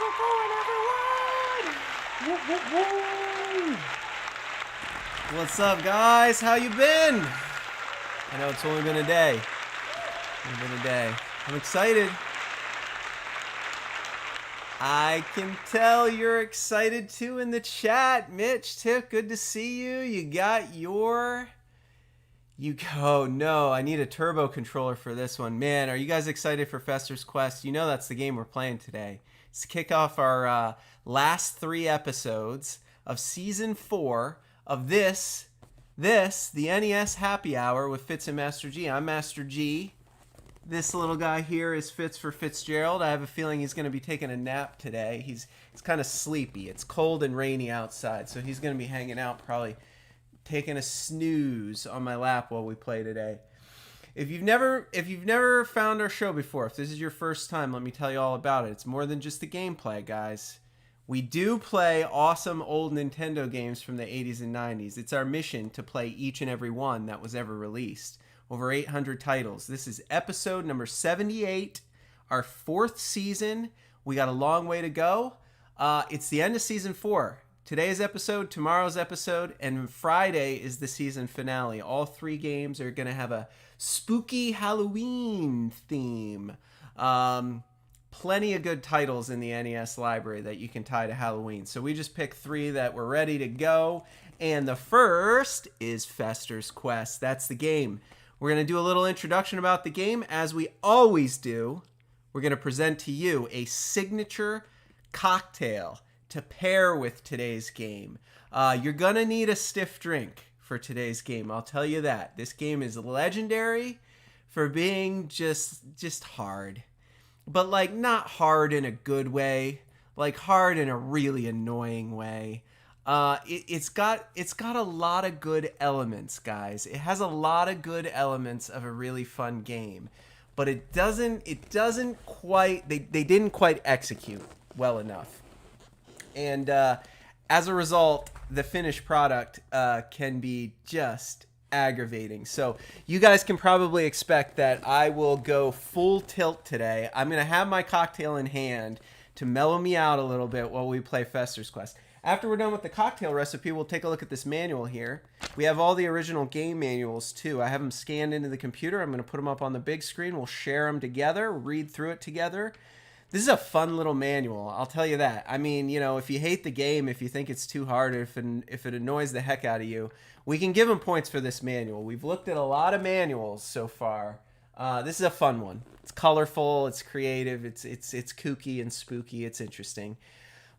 Woo, woo, woo. What's up, guys? How you been? I know it's only been a day. I'm excited. I can tell you're excited too in the chat. Mitch, Tiff, good to see you. You got your... Oh no, I need a turbo controller for this one. Man, are you guys excited for Fester's Quest? You know that's the game we're playing today. It's to kick off our last 3 episodes of Season 4 of the NES Happy Hour with Fitz and Master G. I'm Master G. This little guy here is Fitz for Fitzgerald. I have a feeling he's going to be taking a nap today. He's kind of sleepy. It's cold and rainy outside, so he's going to be hanging out, probably taking a snooze on my lap while we play today. If you've never found our show before, if this is your first time, let me tell you all about it. It's more than just the gameplay, guys. We do play awesome old Nintendo games from the 80s and 90s. It's our mission to play each and every one that was ever released. Over 800 titles. This is episode number 78, our 4th season. We got a long way to go. It's the end of season 4. Today's episode, tomorrow's episode, and Friday is the season finale. All 3 games are going to have a spooky Halloween theme. Plenty of good titles in the NES library that you can tie to Halloween. So we just picked 3 that were ready to go. And the first is Fester's Quest. That's the game. We're going to do a little introduction about the game. As we always do, we're going to present to you a signature cocktail to pair with today's game. You're going to need a stiff drink for today's game. I'll tell you that. This game is legendary for being just hard. But like not hard in a good way, like hard in a really annoying way. It's got a lot of good elements, guys. It has a lot of good elements of a really fun game, but it doesn't quite, they didn't quite execute well enough. And as a result, the finished product can be just aggravating. So you guys can probably expect that I will go full tilt today. I'm going to have my cocktail in hand to mellow me out a little bit while we play Fester's Quest. After we're done with the cocktail recipe, we'll take a look at this manual here. We have all the original game manuals too. I have them scanned into the computer. I'm going to put them up on the big screen. We'll share them together, read through it together. This is a fun little manual, I'll tell you that. I mean, you know, if you hate the game, if you think it's too hard, if it annoys the heck out of you, we can give them points for this manual. We've looked at a lot of manuals so far. This is a fun one. It's colorful, it's creative, it's kooky and spooky, it's interesting.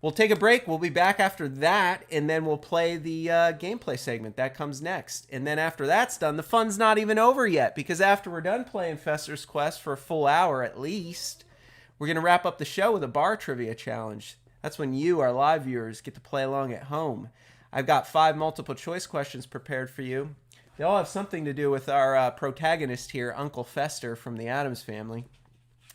We'll take a break. We'll be back after that, and then we'll play the gameplay segment. That comes next. And then after that's done, the fun's not even over yet, because after we're done playing Fester's Quest for a full hour at least, we're going to wrap up the show with a bar trivia challenge. That's when you, our live viewers, get to play along at home. I've got 5 multiple choice questions prepared for you. They all have something to do with our protagonist here, Uncle Fester from the Addams Family.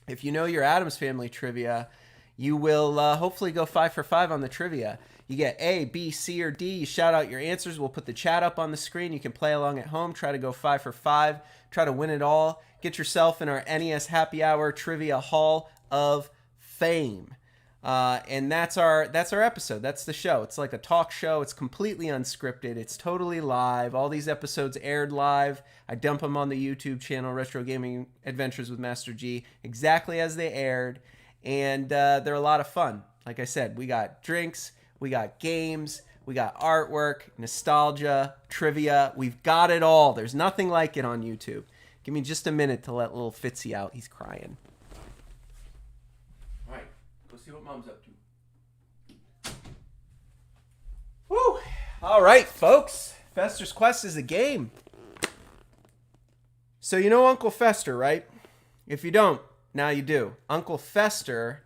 If you know your Addams Family trivia, you will hopefully go 5 for 5 on the trivia. You get A, B, C, or D. You shout out your answers. We'll put the chat up on the screen. You can play along at home. Try to go 5 for 5. Try to win it all. Get yourself in our NES Happy Hour Trivia Hall of Fame. And that's our episode. That's the show. It's like a talk show. It's completely unscripted. It's totally live. All these episodes aired live. I dump them on the YouTube channel, Retro Gaming Adventures with Master G, exactly as they aired. And they're a lot of fun. Like I said, we got drinks, we got games, we got artwork, nostalgia, trivia. We've got it all. There's nothing like it on YouTube. Give me just a minute to let little Fitzy out. He's crying. All right, go see what Mom's up to. Woo! All right, folks. Fester's Quest is a game. So you know Uncle Fester, right? If you don't, now you do. Uncle Fester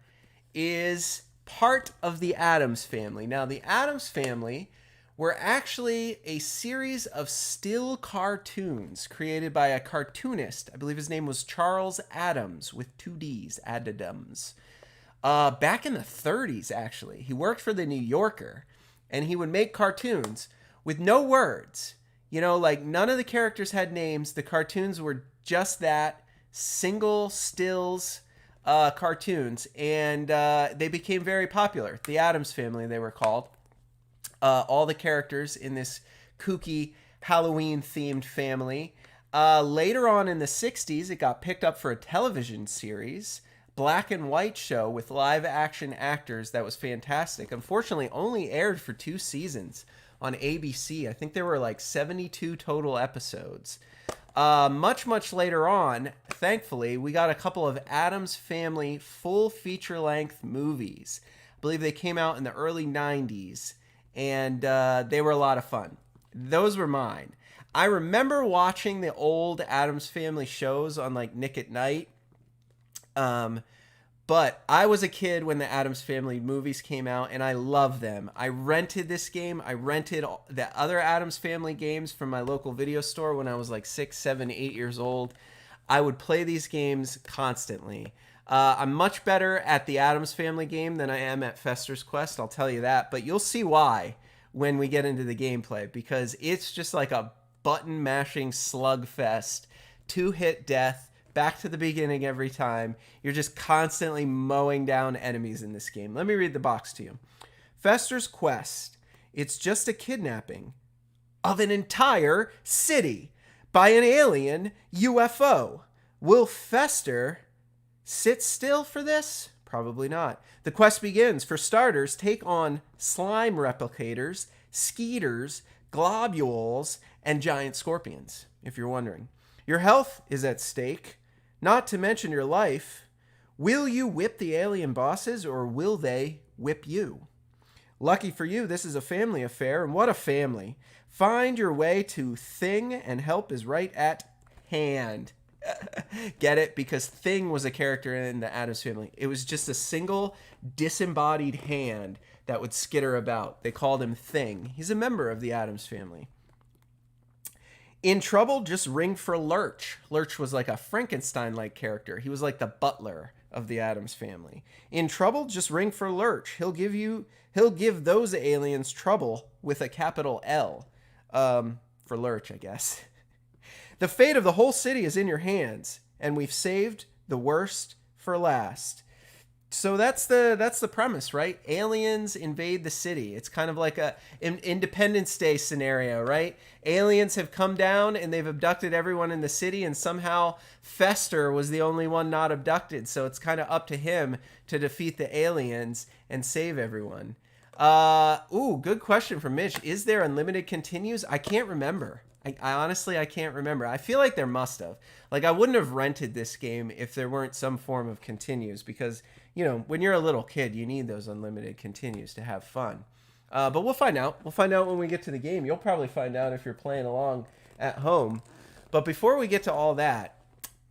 is part of the Addams Family. Now, the Addams Family were actually a series of still cartoons created by a cartoonist. I believe his name was Charles Addams with 2 D's, Addams. Back in the 30s, actually. He worked for the New Yorker, and he would make cartoons with no words. You know, like none of the characters had names. The cartoons were just that, single stills cartoons, and they became very popular. The Addams Family, they were called. All the characters in this kooky Halloween-themed family. Later on in the 60s, it got picked up for a television series, black and white show with live-action actors that was fantastic. Unfortunately, only aired for 2 seasons on ABC. I think there were like 72 total episodes. Much later on, thankfully, we got a couple of Addams Family full feature-length movies. I believe they came out in the early 90s, and they were a lot of fun. Those were mine. I remember watching the old Addams Family shows on like Nick at Night. But I was a kid when the Addams Family movies came out, and I love them. I rented this game. I rented the other Addams Family games from my local video store when I was like 6, 7, 8 years old. I would play these games constantly. I'm much better at the Addams Family game than I am at Fester's Quest, I'll tell you that. But you'll see why when we get into the gameplay, because it's just like a button-mashing slugfest, 2-hit death. Back to the beginning every time. You're just constantly mowing down enemies in this game. Let me read the box to you. Fester's Quest. It's just a kidnapping of an entire city by an alien UFO. Will Fester sit still for this? Probably not. The quest begins. For starters, take on slime replicators, skeeters, globules, and giant scorpions, if you're wondering. Your health is at stake. Not to mention your life. Will you whip the alien bosses, or will they whip you? Lucky for you, this is a family affair, and what a family. Find your way to Thing, and help is right at hand. Get it? Because Thing was a character in the Addams Family. It was just a single disembodied hand that would skitter about. They called him Thing. He's a member of the Addams Family. In trouble, just ring for Lurch. Lurch was like a Frankenstein-like character. He was like the butler of the Addams Family. In trouble, just ring for Lurch. He'll give those aliens trouble with a capital L. For Lurch, I guess. The fate of the whole city is in your hands, and we've saved the worst for last. So that's the premise, right? Aliens invade the city. It's kind of like an Independence Day scenario, right? Aliens have come down and they've abducted everyone in the city, and somehow Fester was the only one not abducted. So it's kind of up to him to defeat the aliens and save everyone. Good question from Mitch. Is there unlimited continues? I can't remember. I honestly can't remember. I feel like there must have. Like, I wouldn't have rented this game if there weren't some form of continues, because, you know, when you're a little kid, you need those unlimited continues to have fun. But we'll find out. We'll find out when we get to the game. You'll probably find out if you're playing along at home. But before we get to all that,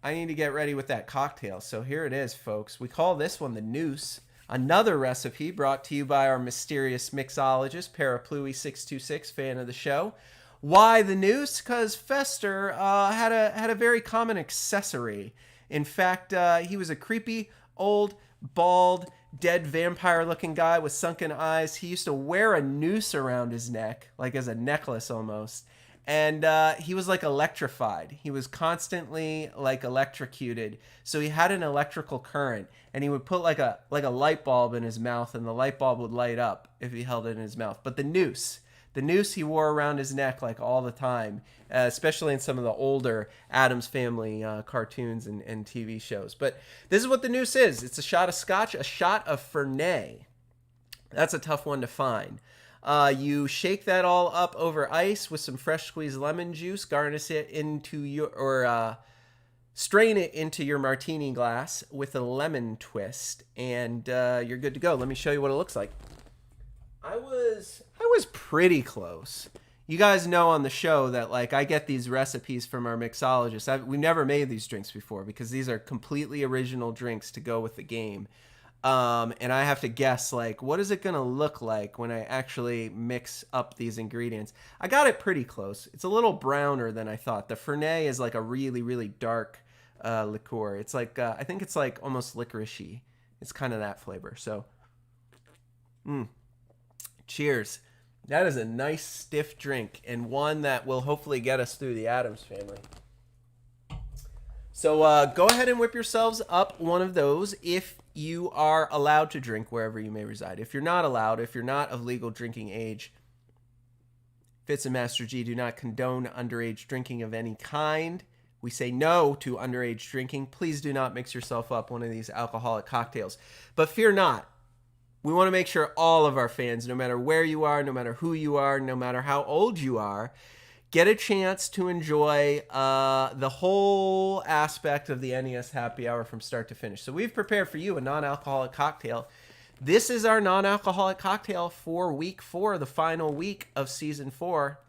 I need to get ready with that cocktail. So here it is, folks. We call this one the Noose. Another recipe brought to you by our mysterious mixologist, Parapluie626, fan of the show. Why the Noose? Because Fester had a very common accessory. In fact, he was a creepy, old, bald, dead vampire-looking guy with sunken eyes. He used to wear a noose around his neck, like as a necklace almost. And he was like electrified. He was constantly like electrocuted. So he had an electrical current, and he would put like a light bulb in his mouth, and the light bulb would light up if he held it in his mouth. But the noose he wore around his neck like all the time, especially in some of the older Addams Family cartoons and TV shows. But this is what the noose is. It's a shot of scotch, a shot of Fernet. That's a tough one to find. You shake that all up over ice with some fresh squeezed lemon juice, garnish it into strain it into your martini glass with a lemon twist, and you're good to go. Let me show you what it looks like. I was pretty close. You guys know on the show that like I get these recipes from our mixologist. We've never made these drinks before because these are completely original drinks to go with the game. And I have to guess like what is it gonna look like when I actually mix up these ingredients. I got it pretty close. It's a little browner than I thought. The Fernet is like a really, really dark liqueur. It's like I think it's like almost licoricey. It's kind of that flavor. So cheers. That is a nice stiff drink, and one that will hopefully get us through the Addams Family. So go ahead and whip yourselves up one of those if you are allowed to drink wherever you may reside. If you're not allowed, if you're not of legal drinking age, Fitz and Master G do not condone underage drinking of any kind. We say no to underage drinking. Please do not mix yourself up one of these alcoholic cocktails. But fear not. We want to make sure all of our fans, no matter where you are, no matter who you are, no matter how old you are, get a chance to enjoy the whole aspect of the NES Happy Hour from start to finish. So we've prepared for you a non-alcoholic cocktail. This is our non-alcoholic cocktail for week 4, the final week of season 4.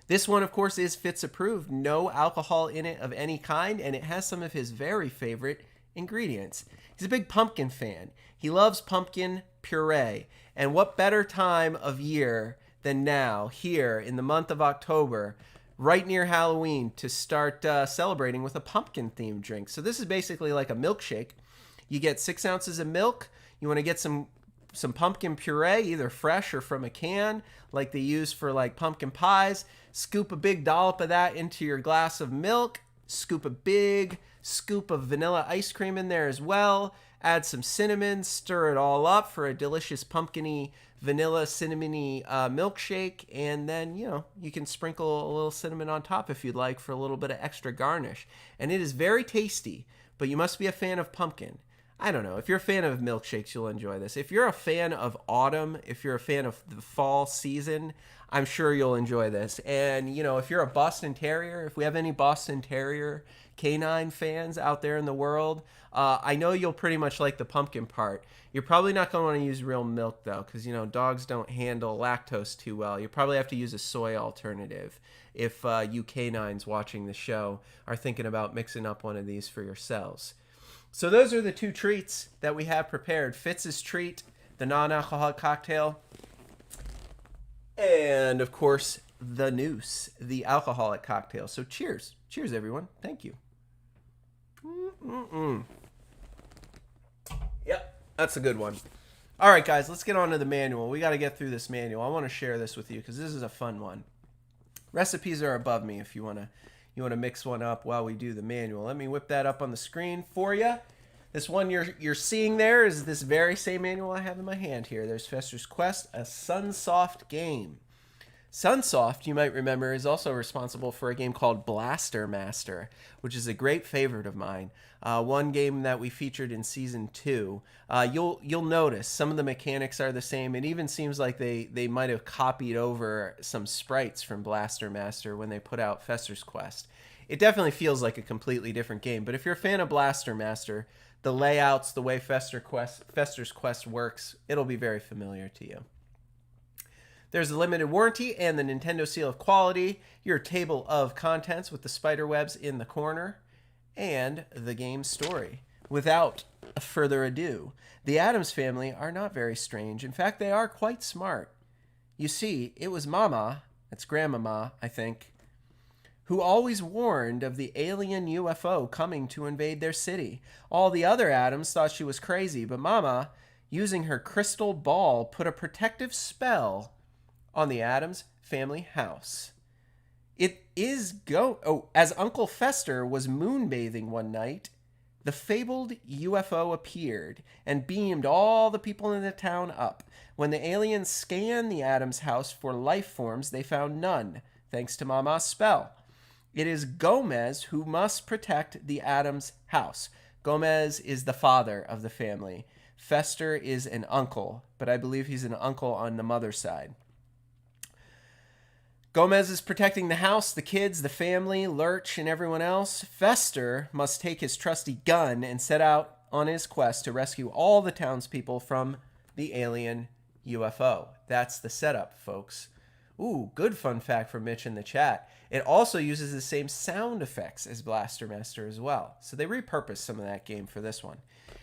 This one, of course, is Fitz approved. No alcohol in it of any kind, and it has some of his very favorite ingredients. He's a big pumpkin fan. He loves pumpkin puree. And what better time of year than now, here in the month of October, right near Halloween, to start celebrating with a pumpkin-themed drink. So this is basically like a milkshake. You get 6 ounces of milk. You want to get some pumpkin puree, either fresh or from a can, like they use for like pumpkin pies. Scoop a big dollop of that into your glass of milk. Scoop a big scoop of vanilla ice cream in there as well. Add some cinnamon, stir it all up for a delicious pumpkin-y, vanilla, cinnamony milkshake. And then, you can sprinkle a little cinnamon on top if you'd like for a little bit of extra garnish. And it is very tasty, but you must be a fan of pumpkin. I don't know. If you're a fan of milkshakes, you'll enjoy this. If you're a fan of autumn, if you're a fan of the fall season, I'm sure you'll enjoy this. And, if you're a Boston Terrier, if we have any Boston Terrier canine fans out there in the world, I know you'll pretty much like the pumpkin part. You're probably not going to want to use real milk, though, because, dogs don't handle lactose too well. You probably have to use a soy alternative if you canines watching the show are thinking about mixing up one of these for yourselves. So those are the 2 treats that we have prepared. Fitz's treat, the non-alcoholic cocktail, and, of course, the Noose, the alcoholic cocktail. So cheers. Cheers, everyone. Thank you. Yep, that's a good one. All right, guys, let's get on to the manual. We got to get through this manual. I want to share this with you because this is a fun one. Recipes are above me if you want to mix one up while we do the manual. Let me whip that up on the screen for you. This one you're seeing there is this very same manual I have in my hand here. There's Fester's Quest, a Sunsoft game. Sunsoft, you might remember, is also responsible for a game called Blaster Master, which is a great favorite of mine. One game that we featured in Season 2. You'll notice some of the mechanics are the same. It even seems like they might have copied over some sprites from Blaster Master when they put out Fester's Quest. It definitely feels like a completely different game, but if you're a fan of Blaster Master, the layouts, the way Fester's Quest works, it'll be very familiar to you. There's a limited warranty and the Nintendo seal of quality, your table of contents with the spider webs in the corner, and the game story. Without further ado, the Addams Family are not very strange. In fact, they are quite smart. You see, it was Mama, that's Grandmama, I think, who always warned of the alien UFO coming to invade their city. All the other Addams thought she was crazy, but Mama, using her crystal ball, put a protective spell on the Addams Family house. As Uncle Fester was moonbathing one night, the fabled UFO appeared and beamed all the people in the town up. When the aliens scanned the Addams house for life forms, they found none, thanks to Mama's spell. It is Gomez who must protect the Addams house. Gomez is the father of the family. Fester is an uncle, but I believe he's an uncle on the mother's side. Gomez is protecting the house, the kids, the family, Lurch, and everyone else. Fester must take his trusty gun and set out on his quest to rescue all the townspeople from the alien UFO. That's the setup, folks. Ooh, good fun fact from Mitch in the chat. It also uses the same sound effects as Blaster Master as well. So they repurposed some of that game for this one.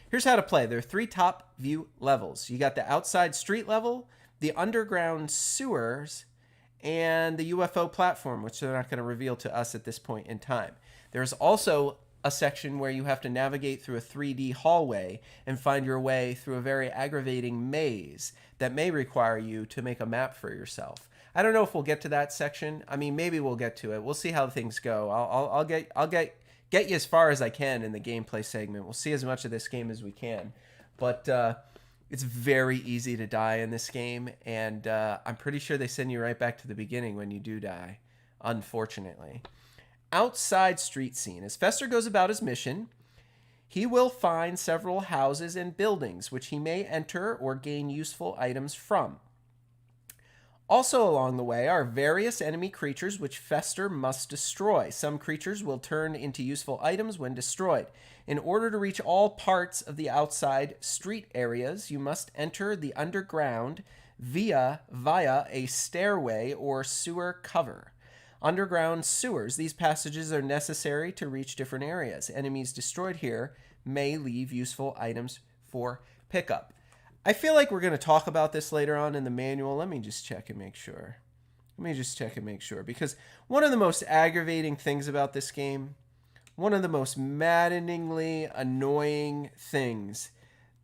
Here's how to play. There are 3 top view levels. You got the outside street level, the underground sewers, and the UFO platform, which they're not going to reveal to us at this point in time. There's also a section where you have to navigate through a 3D hallway and find your way through a very aggravating maze that may require you to make a map for yourself. I don't know if we'll get to that section. I mean, maybe we'll get to it. We'll see how things go. I'll get get you as far as I can in the gameplay segment. We'll see as much of this game as we can. But it's very easy to die in this game, and I'm pretty sure they send you right back to the beginning when you do die, unfortunately. Outside street scene. As Fester goes about his mission, he will find several houses and buildings, which he may enter or gain useful items from. Also along the way are various enemy creatures which Fester must destroy. Some creatures will turn into useful items when destroyed. In order to reach all parts of the outside street areas, you must enter the underground via a stairway or sewer cover. Underground sewers. These passages are necessary to reach different areas. Enemies destroyed here may leave useful items for pickup. I feel like we're going to talk about this later on in the manual. Let me just check and make sure. Because one of the most aggravating things about this game, one of the most maddeningly annoying things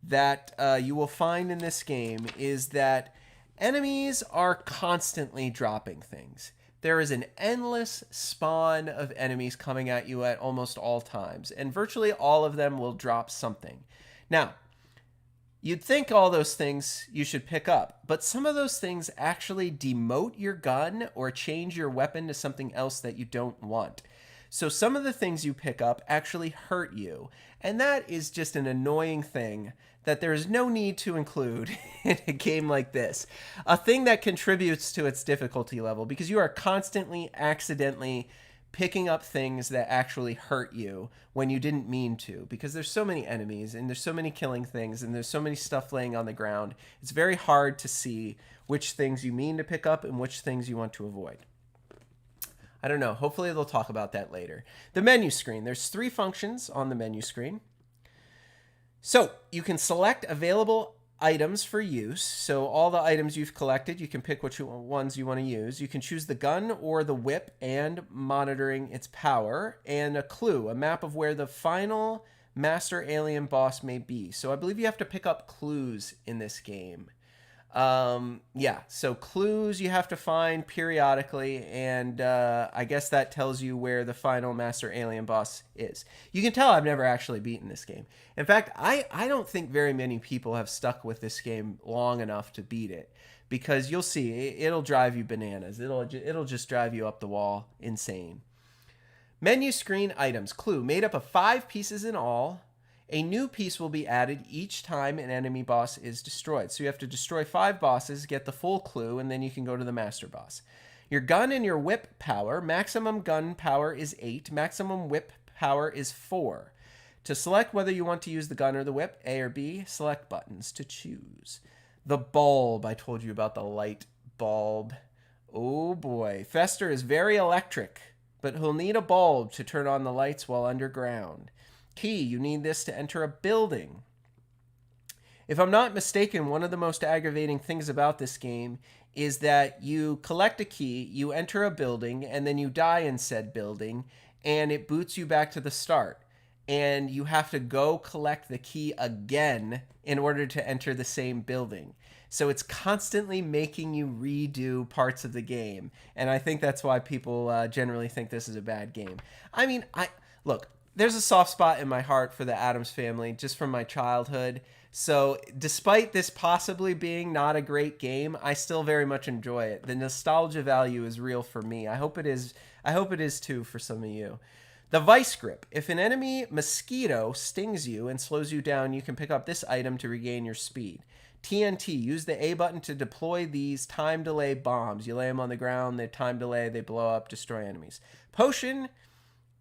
that you will find in this game is that enemies are constantly dropping things. There is an endless spawn of enemies coming at you at almost all times, and virtually all of them will drop something. Now, you'd think all those things you should pick up, but some of those things actually demote your gun or change your weapon to something else that you don't want. So some of the things you pick up actually hurt you, and that is just an annoying thing that there is no need to include in a game like this. A thing that contributes to its difficulty level, because you are constantly accidentally picking up things that actually hurt you when you didn't mean to, because there's so many enemies and there's so many killing things and there's so many stuff laying on the ground. It's very hard to see which things you mean to pick up and which things you want to avoid. I don't know. Hopefully they'll talk about that later. The menu screen. There's 3 functions on the menu screen. So you can select available items for use. So all the items you've collected, you can pick which ones you want to use. You can choose the gun or the whip and monitoring its power, and a clue, a map of where the final master alien boss may be. So I believe you have to pick up clues in this game. So clues you have to find periodically, and I guess that tells you where the final master alien boss is. You can tell I've never actually beaten this game. In fact, I don't think very many people have stuck with this game long enough to beat it, because you'll see it'll drive you bananas. It'll just drive you up the wall insane. Menu screen items. Clue, made up of 5 pieces in all. A new piece will be added each time an enemy boss is destroyed. So you have to destroy 5 bosses, get the full clue, and then you can go to the master boss. Your gun and your whip power. Maximum gun power is 8. Maximum whip power is 4. To select whether you want to use the gun or the whip, A or B, select buttons to choose. The bulb. I told you about the light bulb. Oh boy. Fester is very electric, but he'll need a bulb to turn on the lights while underground. Key, you need this to enter a building. If I'm not mistaken, one of the most aggravating things about this game is that you collect a key, you enter a building, and then you die in said building, and it boots you back to the start. And you have to go collect the key again in order to enter the same building. So it's constantly making you redo parts of the game. And I think that's why people generally think this is a bad game. I mean, look, there's a soft spot in my heart for the Addams Family just from my childhood. So despite this possibly being not a great game, I still very much enjoy it. The nostalgia value is real for me. I hope it is too for some of you. The vice grip. If an enemy mosquito stings you and slows you down, you can pick up this item to regain your speed. TNT. Use the A button to deploy these time delay bombs. You lay them on the ground, they time delay, they blow up, destroy enemies. Potion.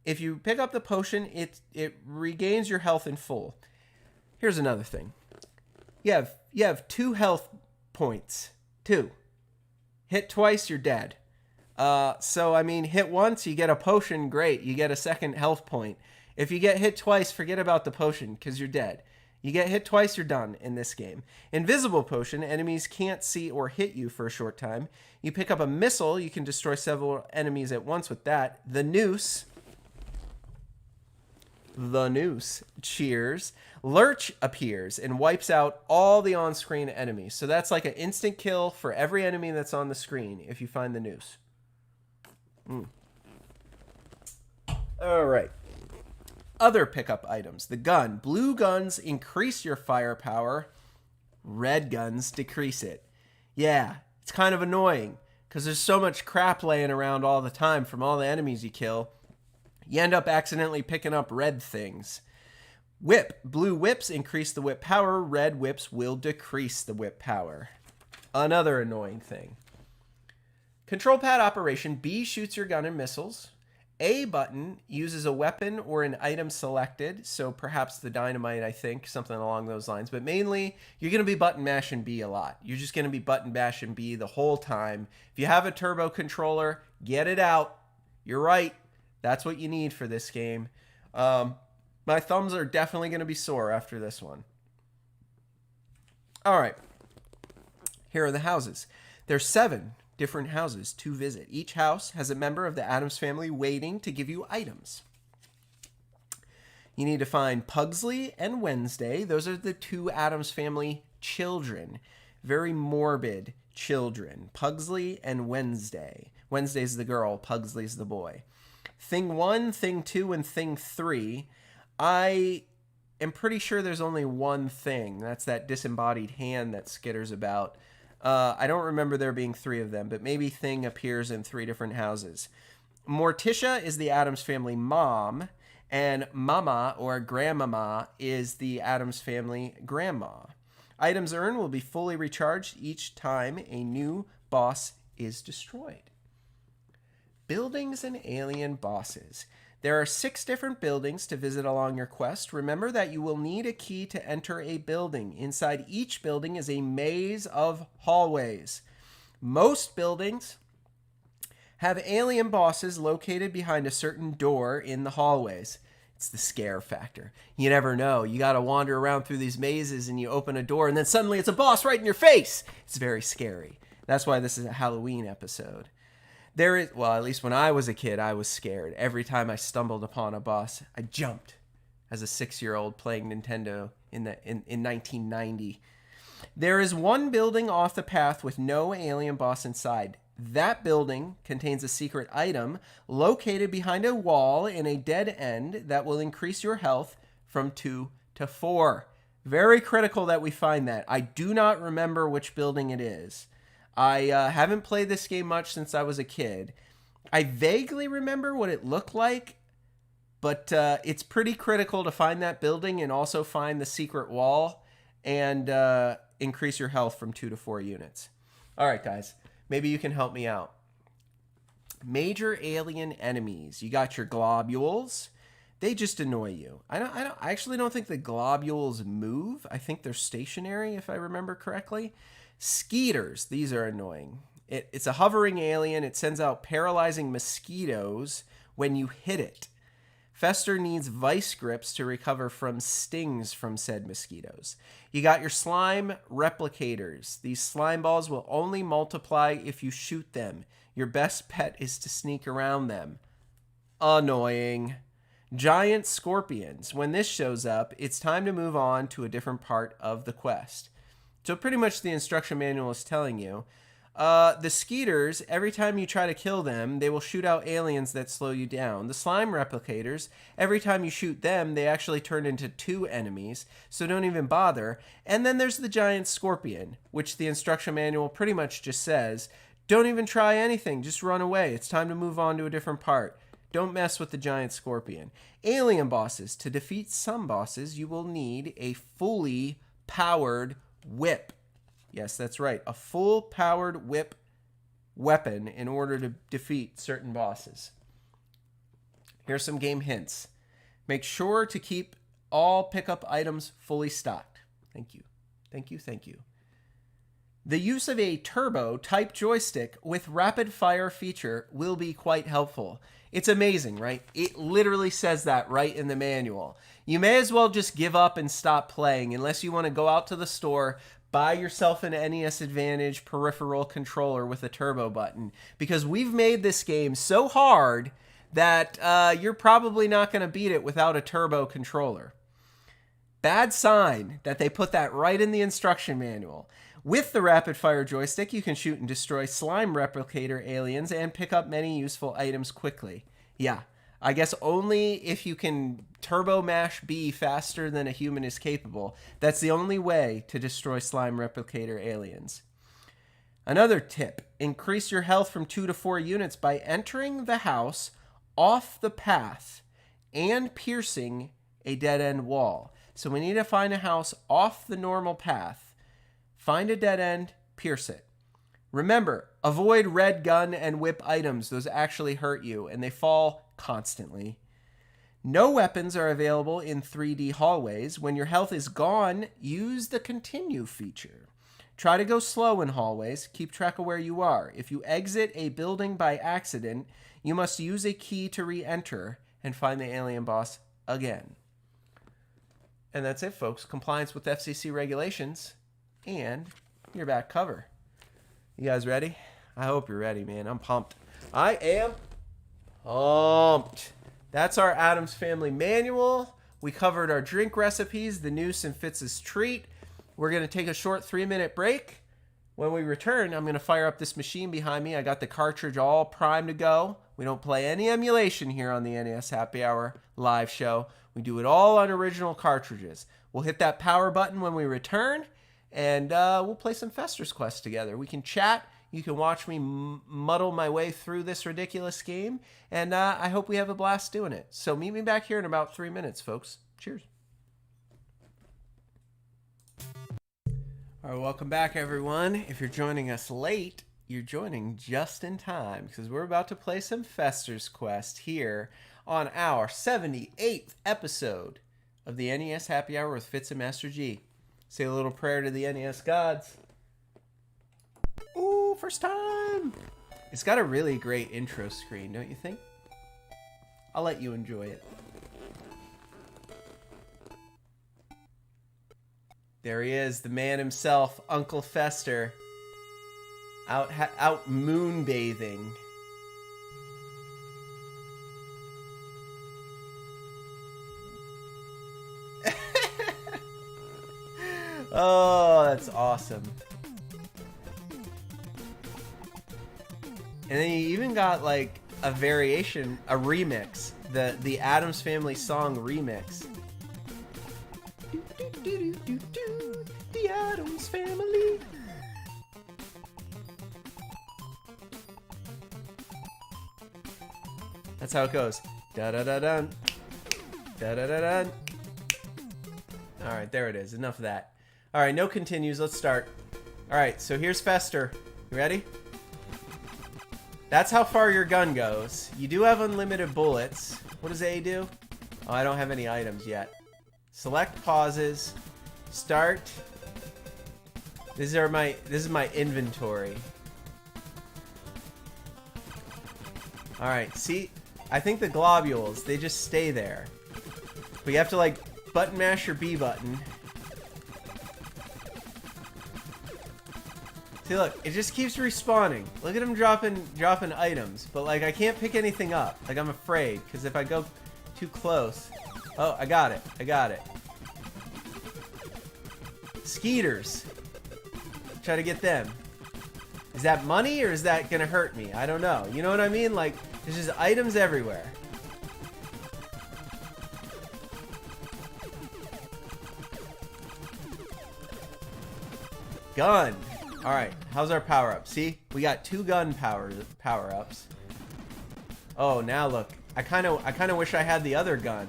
If you pick up the potion, it regains your health in full. Here's another thing. You have 2 health points. 2. Hit twice, you're dead. So, I mean, hit once, you get a potion, great. You get a second health point. If you get hit twice, forget about the potion, because you're dead. You get hit twice, you're done in this game. Invisible potion, enemies can't see or hit you for a short time. You pick up a missile, you can destroy several enemies at once with that. The Noose. Cheers. Lurch appears and wipes out all the on-screen enemies. So that's like an instant kill for every enemy that's on the screen if you find the Noose. All right. Other pickup items. The gun. Blue guns increase your firepower. Red guns decrease it. Yeah, it's kind of annoying because there's so much crap laying around all the time from all the enemies you kill. You end up accidentally picking up red things. Whip. Blue whips increase the whip power. Red whips will decrease the whip power. Another annoying thing. Control pad operation. B shoots your gun and missiles. A button uses a weapon or an item selected. So perhaps the dynamite, I think, something along those lines. But mainly, you're going to be button mashing B a lot. You're just going to be button bashing B the whole time. If you have a turbo controller, get it out. You're right. That's what you need for this game. My thumbs are definitely going to be sore after this one. All right. Here are the houses. There's 7 different houses to visit. Each house has a member of the Addams family waiting to give you items. You need to find Pugsley and Wednesday. Those are the 2 Addams family children. Very morbid children. Pugsley and Wednesday. Wednesday's the girl, Pugsley's the boy. Thing 1, Thing 2, and Thing 3. I am pretty sure there's only one thing. That's that disembodied hand that skitters about. I don't remember there being 3 of them, but maybe Thing appears in 3 different houses. Morticia is the Addams family mom, and Mama or Grandmama is the Addams family grandma. Items earned will be fully recharged each time a new boss is destroyed. Buildings and alien bosses. There are 6 different buildings to visit along your quest. Remember that you will need a key to enter a building. Inside each building is a maze of hallways. Most buildings have alien bosses located behind a certain door in the hallways. It's the scare factor. You never know. You got to wander around through these mazes and you open a door and then suddenly it's a boss right in your face. It's very scary. That's why this is a Halloween episode. Well, at least when I was a kid, I was scared. Every time I stumbled upon a boss, I jumped as a 6-year-old playing Nintendo in 1990. There is one building off the path with no alien boss inside. That building contains a secret item located behind a wall in a dead end that will increase your health from 2 to 4. Very critical that we find that. I do not remember which building it is. I haven't played this game much since I was a kid. I vaguely remember what it looked like, but it's pretty critical to find that building and also find the secret wall and increase your health from 2 to 4 units. All right, guys, maybe you can help me out. Major alien enemies. You got your globules. They just annoy you. I actually don't think the globules move. I think they're stationary, if I remember correctly. Skeeters, these are annoying. It's a hovering alien. It sends out paralyzing mosquitoes when you hit it. Fester needs vice grips to recover from stings from said mosquitoes. You got your slime replicators. These slime balls will only multiply if you shoot them. Your best bet is to sneak around them. Annoying. Giant scorpions. When this shows up, it's time to move on to a different part of the quest. So pretty much the instruction manual is telling you. The skeeters, every time you try to kill them, they will shoot out aliens that slow you down. The slime replicators, every time you shoot them, they actually turn into 2 enemies, so don't even bother. And then there's the giant scorpion, which the instruction manual pretty much just says, don't even try anything, just run away. It's time to move on to a different part. Don't mess with the giant scorpion. Alien bosses. To defeat some bosses, you will need a fully powered whip. Yes, that's right. A full powered whip weapon in order to defeat certain bosses. Here's some game hints. Make sure to keep all pickup items fully stocked. Thank you. Thank you. Thank you. The use of a turbo type joystick with rapid fire feature will be quite helpful. It's amazing, right? It literally says that right in the manual. You may as well just give up and stop playing unless you want to go out to the store, buy yourself an NES Advantage peripheral controller with a turbo button, because we've made this game so hard that you're probably not going to beat it without a turbo controller. Bad sign that they put that right in the instruction manual. With the rapid fire joystick, you can shoot and destroy slime replicator aliens and pick up many useful items quickly. Yeah, I guess only if you can turbo mash B faster than a human is capable. That's the only way to destroy slime replicator aliens. Another tip, increase your health from 2 to 4 units by entering the house off the path and piercing a dead-end wall. So we need to find a house off the normal path, find a dead end, pierce it. Remember, avoid red gun and whip items. Those actually hurt you, and they fall constantly. No weapons are available in 3D hallways. When your health is gone, use the continue feature. Try to go slow in hallways. Keep track of where you are. If you exit a building by accident, you must use a key to re-enter and find the alien boss again. And that's it, folks. Compliance with FCC regulations and your back cover. You guys ready? I hope you're ready, man. I'm pumped. I am pumped. That's our Addams Family manual. We covered our drink recipes, the Noose and Fitz's treat. We're going to take a short 3-minute break. When we return, I'm going to fire up this machine behind me. I got the cartridge all primed to go. We don't play any emulation here on the NES Happy Hour live show. We do it all on original cartridges. We'll hit that power button when we return, and we'll play some Fester's Quest together. We can chat. You can watch me muddle my way through this ridiculous game, and I hope we have a blast doing it. So meet me back here in about 3 minutes, folks. Cheers. All right, welcome back, everyone. If you're joining us late, you're joining just in time because we're about to play some Fester's Quest here on our 78th episode of the NES Happy Hour with Fitz and Master G. Say a little prayer to the NES gods. Ooh, first time. It's got a really great intro screen, don't you think? I'll let you enjoy it. There he is, the man himself, Uncle Fester, out moonbathing. Oh, that's awesome. And then you even got like a variation, a remix, the Addams Family song remix. The Addams Family. That's how it goes. Da da da dun. Da da da dun. All right, there it is. Enough of that. All right, no continues. Let's start. All right, so here's Fester. You ready? That's how far your gun goes. You do have unlimited bullets. What does A do? Oh, I don't have any items yet. Select pauses. Start. This is my inventory. All right, see? I think the globules, they just stay there. But you have to like button mash your B button. See, look, it just keeps respawning. Look at him dropping items, but like I can't pick anything up. Like I'm afraid, because if I go too close. Oh, I got it. I got it. Skeeters. Try to get them. Is that money or is that gonna hurt me? I don't know. You know what I mean? Like, there's just items everywhere. Gun. All right. How's our power up? See, we got 2 gun power ups. Oh, now look. I kind of wish I had the other gun.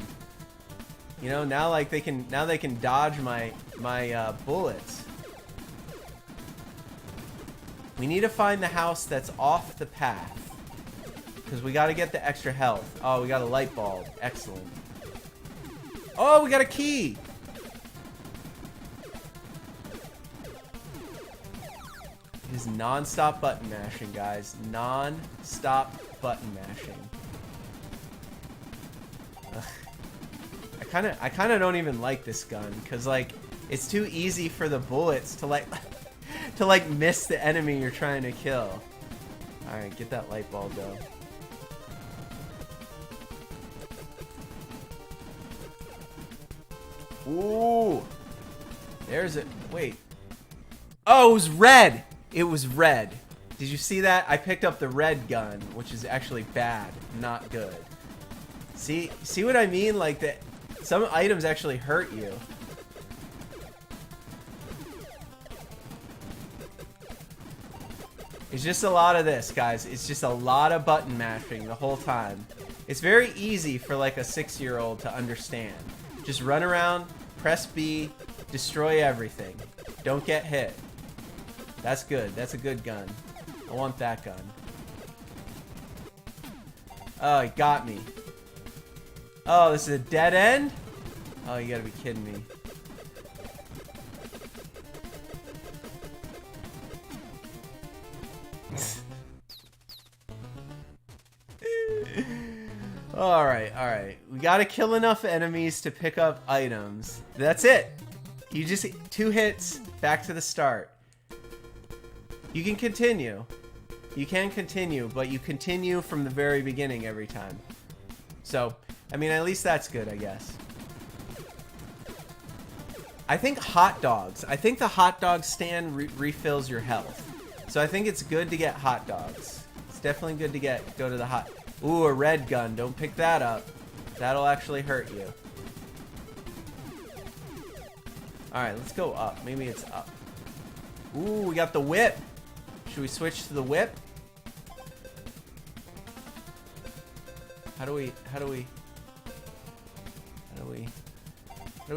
You know, now like they can dodge my bullets. We need to find the house that's off the path because we got to get the extra health. Oh, we got a light bulb. Excellent. Oh, we got a key. It is non-stop button mashing, guys. Non-stop button mashing. Ugh. I kind of don't even like this gun because like it's too easy for the bullets to like miss the enemy you're trying to kill. All right, get that light bulb though. Ooh, there's it. Wait. Oh, it was red. It was red. Did you see that? I picked up the red gun, which is actually bad, not good. See what I mean? Like that, some items actually hurt you. It's just a lot of this, guys. It's just a lot of button mashing the whole time. It's very easy for like a 6-year-old to understand. Just run around, press B, destroy everything. Don't get hit. That's good. That's a good gun. I want that gun. Oh, he got me. Oh, this is a dead end? Oh, you gotta be kidding me. Alright. We gotta kill enough enemies to pick up items. That's it. You just 2 hits, back to the start. You can continue. You can continue, but you continue from the very beginning every time. So, I mean, at least that's good, I guess. I think hot dogs. I think the hot dog stand refills your health. So I think it's good to get hot dogs. It's definitely good to go to the hot... Ooh, a red gun. Don't pick that up. That'll actually hurt you. Alright, let's go up. Maybe it's up. Ooh, we got the whip. Should we switch to the whip? How do we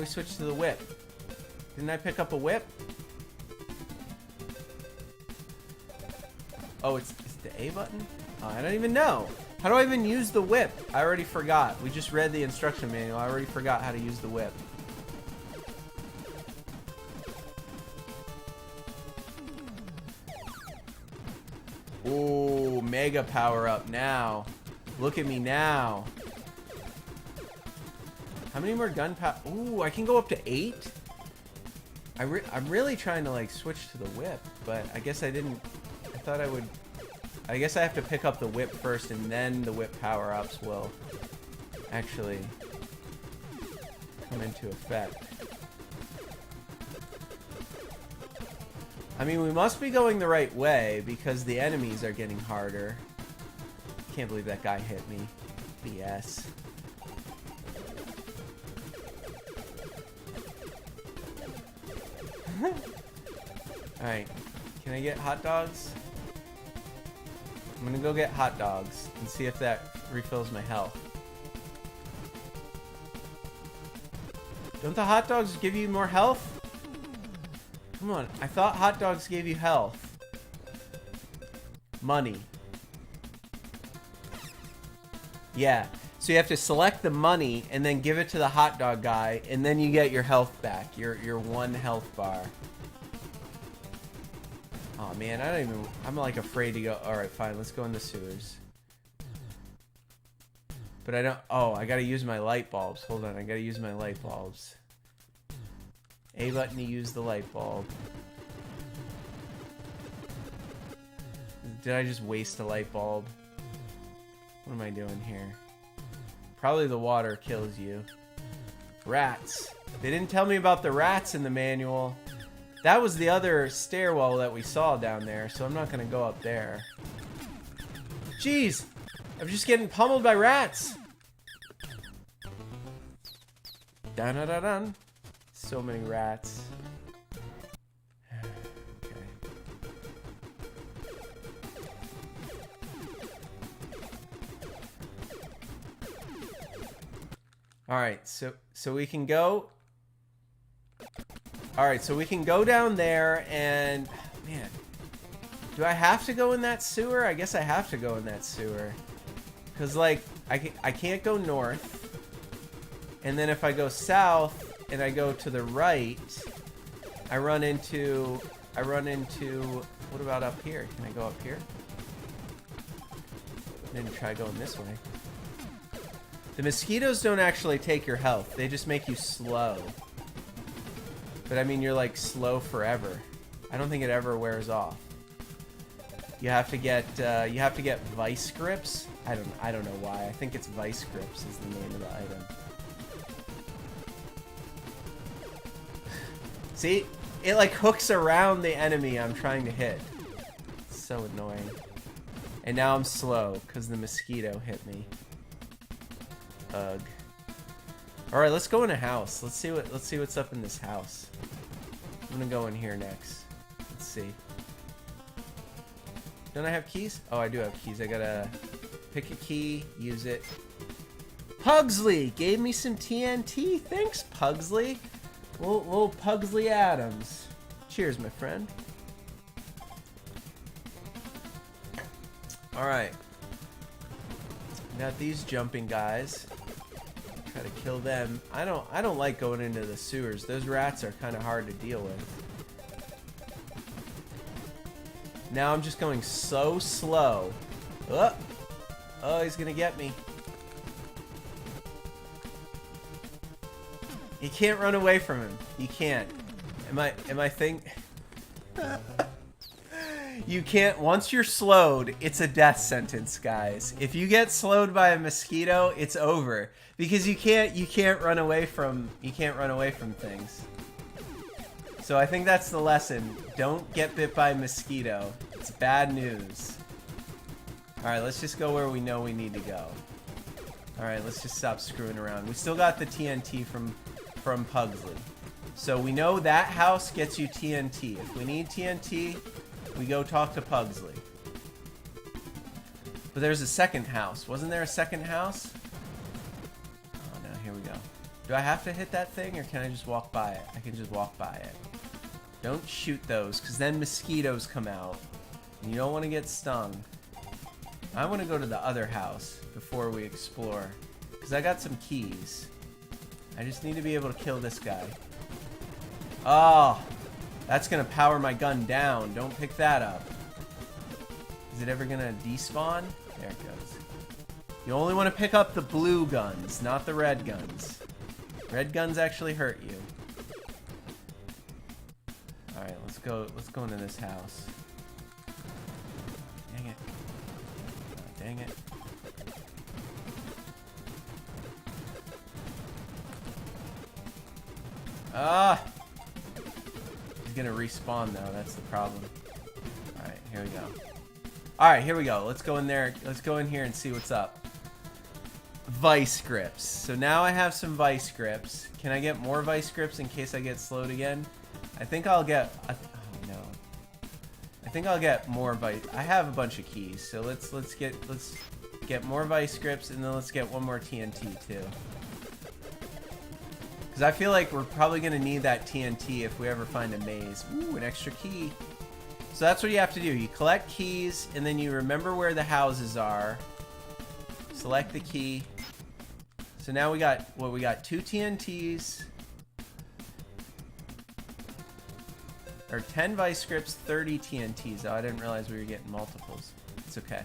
switch to the whip? Didn't I pick up a whip? Oh, it's the A button? Oh, I don't even know. How do I even use the whip? I already forgot. We just read the instruction manual. I already forgot how to use the whip. Ooh, mega power up now. Look at me now. How many more gun power? Ooh, I can go up to 8? I'm really trying to like switch to the whip, but I guess I didn't. I thought I would. I guess I have to pick up the whip first, and then the whip power-ups will actually come into effect. I mean, we must be going the right way because the enemies are getting harder. Can't believe that guy hit me. BS. Alright. Can I get hot dogs? I'm gonna go get hot dogs and see if that refills my health. Don't the hot dogs give you more health? Come on, I thought hot dogs gave you health. Money. Yeah, so you have to select the money and then give it to the hot dog guy, and then you get your health back, your 1 health bar. Oh man, I'm like afraid to go. Alright, fine, let's go in the sewers. But I don't, oh, I gotta use my light bulbs. Hold on, I gotta use my light bulbs. A button to use the light bulb. Did I just waste a light bulb? What am I doing here? Probably the water kills you. Rats. They didn't tell me about the rats in the manual. That was the other stairwell that we saw down there, so I'm not gonna go up there. Jeez! I'm just getting pummeled by rats! Dun dun dun dun. So many rats. Okay. Alright, so we can go... Alright, so we can go down there and... Man. Do I have to go in that sewer? I guess I have to go in that sewer. Because, like, I can't go north. And then if I go south and I go to the right, I run into... What about up here? Can I go up here? Then try going this way. The mosquitoes don't actually take your health. They just make you slow. But I mean, you're like slow forever. I don't think it ever wears off. You have to get vice grips. I don't know why. I think it's vice grips is the name of the item. See, it like hooks around the enemy I'm trying to hit. It's so annoying. And now I'm slow because the mosquito hit me. Ugh. All right, let's go in a house. Let's see what's up in this house. I'm gonna go in here next. Let's see. Don't I have keys? Oh, I do have keys. I gotta pick a key, use it. Pugsley gave me some TNT. Thanks, Pugsley. Little Pugsley Addams. Cheers, my friend. All right. Got these jumping guys. Try to kill them. I don't like going into the sewers. Those rats are kind of hard to deal with. Now I'm just going so slow. Oh, he's gonna get me. You can't run away from him. You can't. Am I think? You can't. Once you're slowed, it's a death sentence, guys. If you get slowed by a mosquito, it's over because you can't run away from things. So I think that's the lesson. Don't get bit by a mosquito. It's bad news. Alright, let's just go where we know we need to go. Alright, let's just stop screwing around. We still got the TNT from Pugsley. So we know that house gets you TNT. If we need TNT, we go talk to Pugsley. But there's a second house. Wasn't there a second house? Oh no, here we go. Do I have to hit that thing or can I just walk by it? I can just walk by it. Don't shoot those, because then mosquitoes come out. And you don't want to get stung. I want to go to the other house before we explore. Because I got some keys. I just need to be able to kill this guy. Oh, that's going to power my gun down. Don't pick that up. Is it ever going to despawn? There it goes. You only want to pick up the blue guns, not the red guns. Red guns actually hurt you. Alright, let's go into this house. Dang it. Oh, dang it. Ah! He's gonna respawn though, that's the problem. Alright, here we go. Alright, here we go. Let's go in there. Let's go in here and see what's up. Vice grips. So now I have some vice grips. Can I get more vice grips in case I get slowed again? I think I'll get... oh no. I think I'll get more vice... I have a bunch of keys, so let's get more vice grips and then let's get one more TNT too. Because I feel like we're probably going to need that TNT if we ever find a maze. Ooh, an extra key. So that's what you have to do. You collect keys and then you remember where the houses are. Select the key. So now we got, what, we got 2 TNTs. Or 10 vice grips, 30 TNTs. Oh, I didn't realize we were getting multiples. It's okay.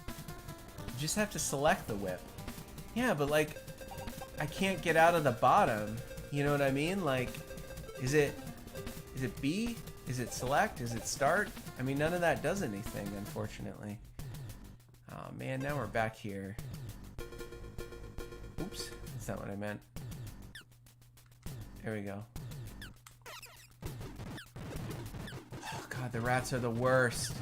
You just have to select the whip. Yeah, but like, I can't get out of the bottom. You know what I mean? Like, is it B? Is it select? Is it start? I mean, none of that does anything, unfortunately. Oh man, now we're back here. Oops, that's not what I meant. There we go. Oh god, the rats are the worst.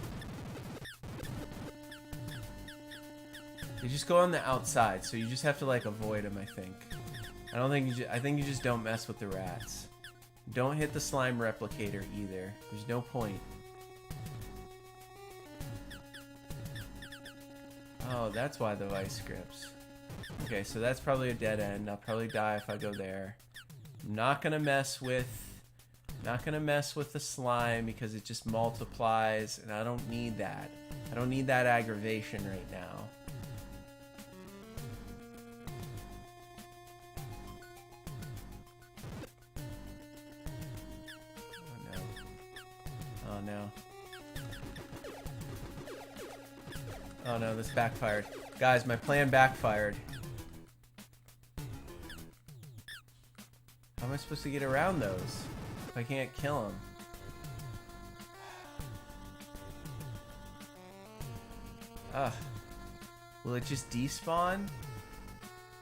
They just go on the outside, so you just have to like avoid them, I think. I think you just don't mess with the rats. Don't hit the slime replicator either. There's no point. Oh, that's why the vice grips. Okay, so that's probably a dead end. I'll probably die if I go there. I'm not gonna mess with the slime because it just multiplies, and I don't need that. I don't need that aggravation right now. Oh no. Oh no, this backfired. Guys, my plan backfired. How am I supposed to get around those if I can't kill them? Ugh. Will it just despawn?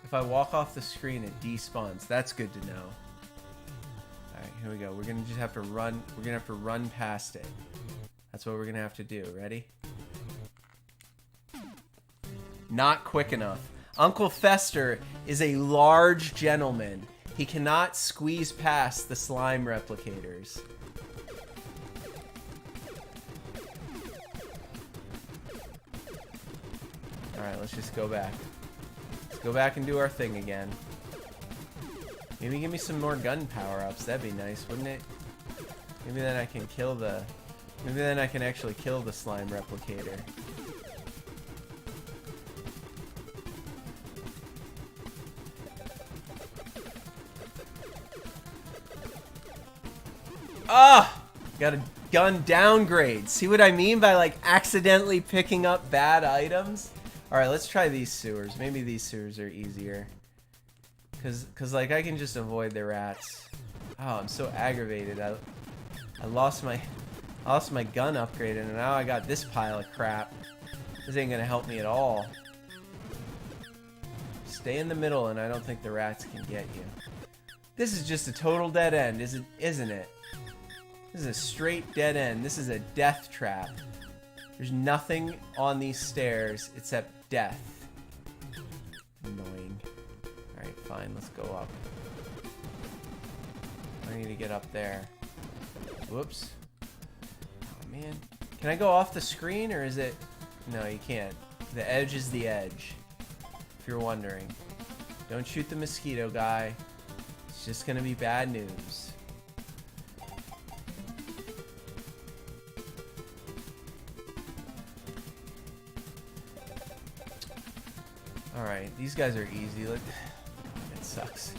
If I walk off the screen, it despawns. That's good to know. Alright, here we go. We're gonna just have to run. We're gonna have to run past it. That's what we're gonna have to do. Ready? Not quick enough. Uncle Fester is a large gentleman. He cannot squeeze past the slime replicators. Alright, let's just go back. Let's go back and do our thing again. Maybe give me some more gun power-ups. That'd be nice, wouldn't it? Maybe then I can kill the... Maybe then I can actually kill the slime replicator. Ah! Got a gun downgrade. See what I mean by like accidentally picking up bad items? Alright, let's try these sewers. Maybe these sewers are easier. Cause like I can just avoid the rats. Oh, I'm so aggravated. I lost my gun upgrade and now I got this pile of crap. This ain't gonna help me at all. Stay in the middle and I don't think the rats can get you. This is just a total dead end, isn't it? This is a straight dead end. This is a death trap. There's nothing on these stairs except death. Annoying. Alright, fine. Let's go up. I need to get up there. Whoops. Oh, man. Can I go off the screen or is it... No, you can't. The edge is the edge. If you're wondering. Don't shoot the mosquito guy. It's just gonna be bad news. Alright, these guys are easy. Look, it sucks.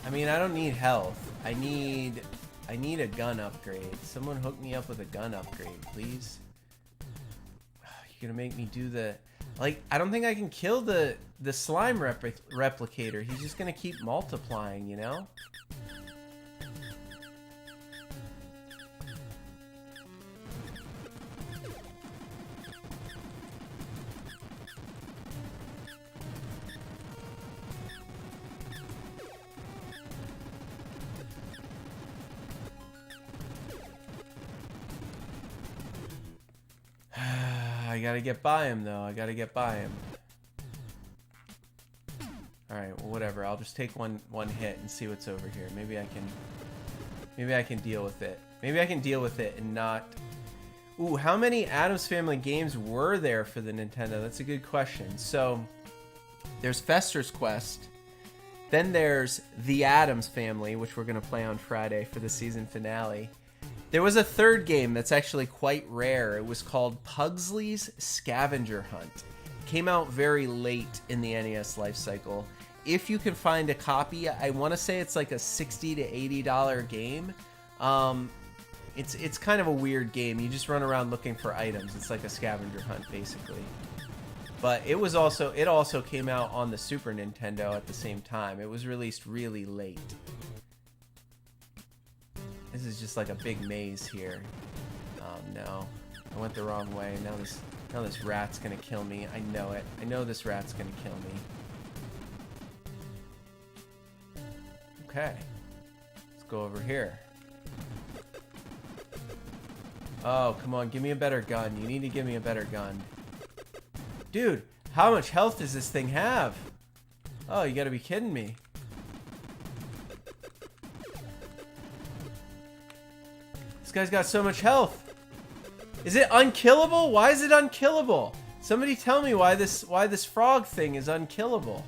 I mean, I don't need health. I need a gun upgrade. Someone hook me up with a gun upgrade, please. You're gonna make me do the... Like, I don't think I can kill the slime replicator. He's just gonna keep multiplying, you know? I gotta get by him, though. I gotta get by him. Alright, well, whatever. I'll just take one hit and see what's over here. Maybe I can deal with it. Maybe I can deal with it and not... Ooh, how many Addams Family games were there for the Nintendo? That's a good question. So, there's Fester's Quest. Then there's The Addams Family, which we're gonna play on Friday for the season finale. There was a third game that's actually quite rare. It was called Pugsley's Scavenger Hunt. It came out very late in the NES life cycle. If you can find a copy, I want to say it's like a $60 to $80 game. It's kind of a weird game. You just run around looking for items. It's like a scavenger hunt, basically. But it also came out on the Super Nintendo at the same time. It was released really late. This is just like a big maze here. Oh no, I went the wrong way. Now this rat's gonna kill me. I know it. I know this rat's gonna kill me. Okay, let's go over here. Oh, come on, give me a better gun. You need to give me a better gun. Dude, how much health does this thing have? Oh, you gotta be kidding me. This guy's got so much health. Is it unkillable? Why is it unkillable? Somebody tell me why this frog thing is unkillable.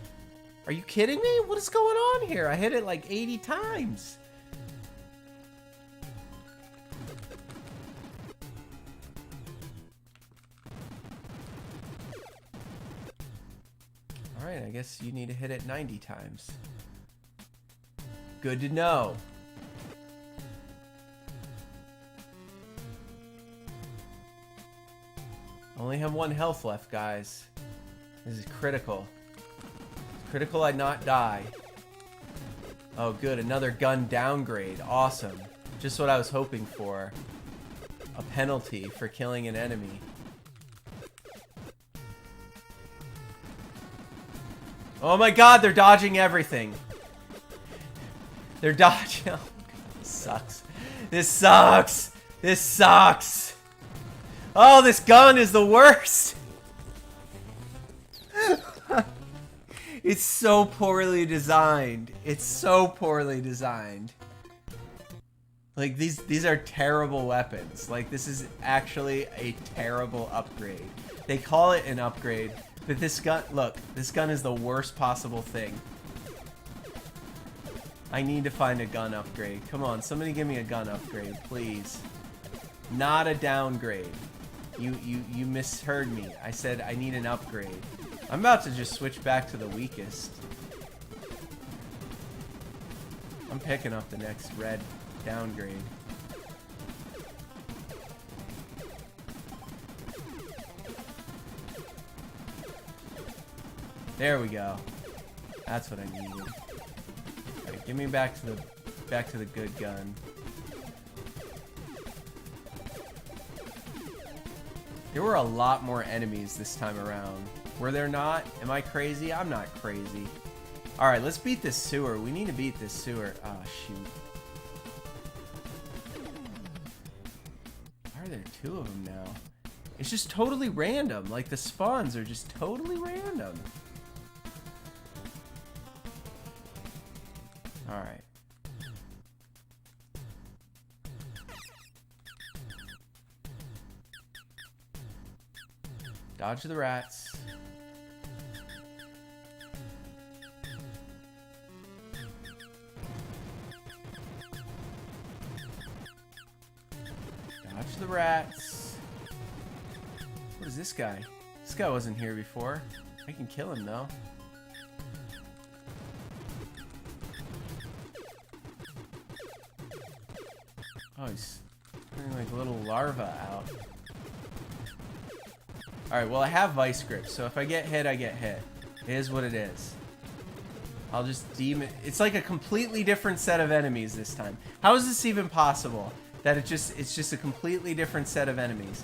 Are you kidding me? What is going on here? I hit it like 80 times. Alright, I guess you need to hit it 90 times. Good to know. Only have 1 health left, guys. This is critical. It's critical I not die. Oh, good. Another gun downgrade. Awesome. Just what I was hoping for. A penalty for killing an enemy. Oh my god, they're dodging everything. They're dodging. Oh, God, this sucks. This sucks. This sucks. Oh, this gun is the worst. It's so poorly designed. It's so poorly designed. Like, these are terrible weapons. Like, this is actually a terrible upgrade. They call it an upgrade, but this gun, look, this gun is the worst possible thing. I need to find a gun upgrade. Come on, somebody give me a gun upgrade, please. Not a downgrade. You misheard me. I said I need an upgrade. I'm about to just switch back to the weakest. I'm picking up the next red downgrade. There we go. That's what I needed. Alright, give me back to the good gun. There were a lot more enemies this time around. Were there not? Am I crazy? I'm not crazy. Alright, let's beat this sewer. We need to beat this sewer. Oh, shoot. Why are there two of them now? It's just totally random. Like, the spawns are just totally random. Alright. Dodge the rats. Dodge the rats. What is this guy? This guy wasn't here before. I can kill him though. Oh, he's putting like a little larva out. Alright, well I have vice grip, so if I get hit, I get hit. It is what it is. I'll just deem it. It's like a completely different set of enemies this time. How is this even possible? That it's just a completely different set of enemies.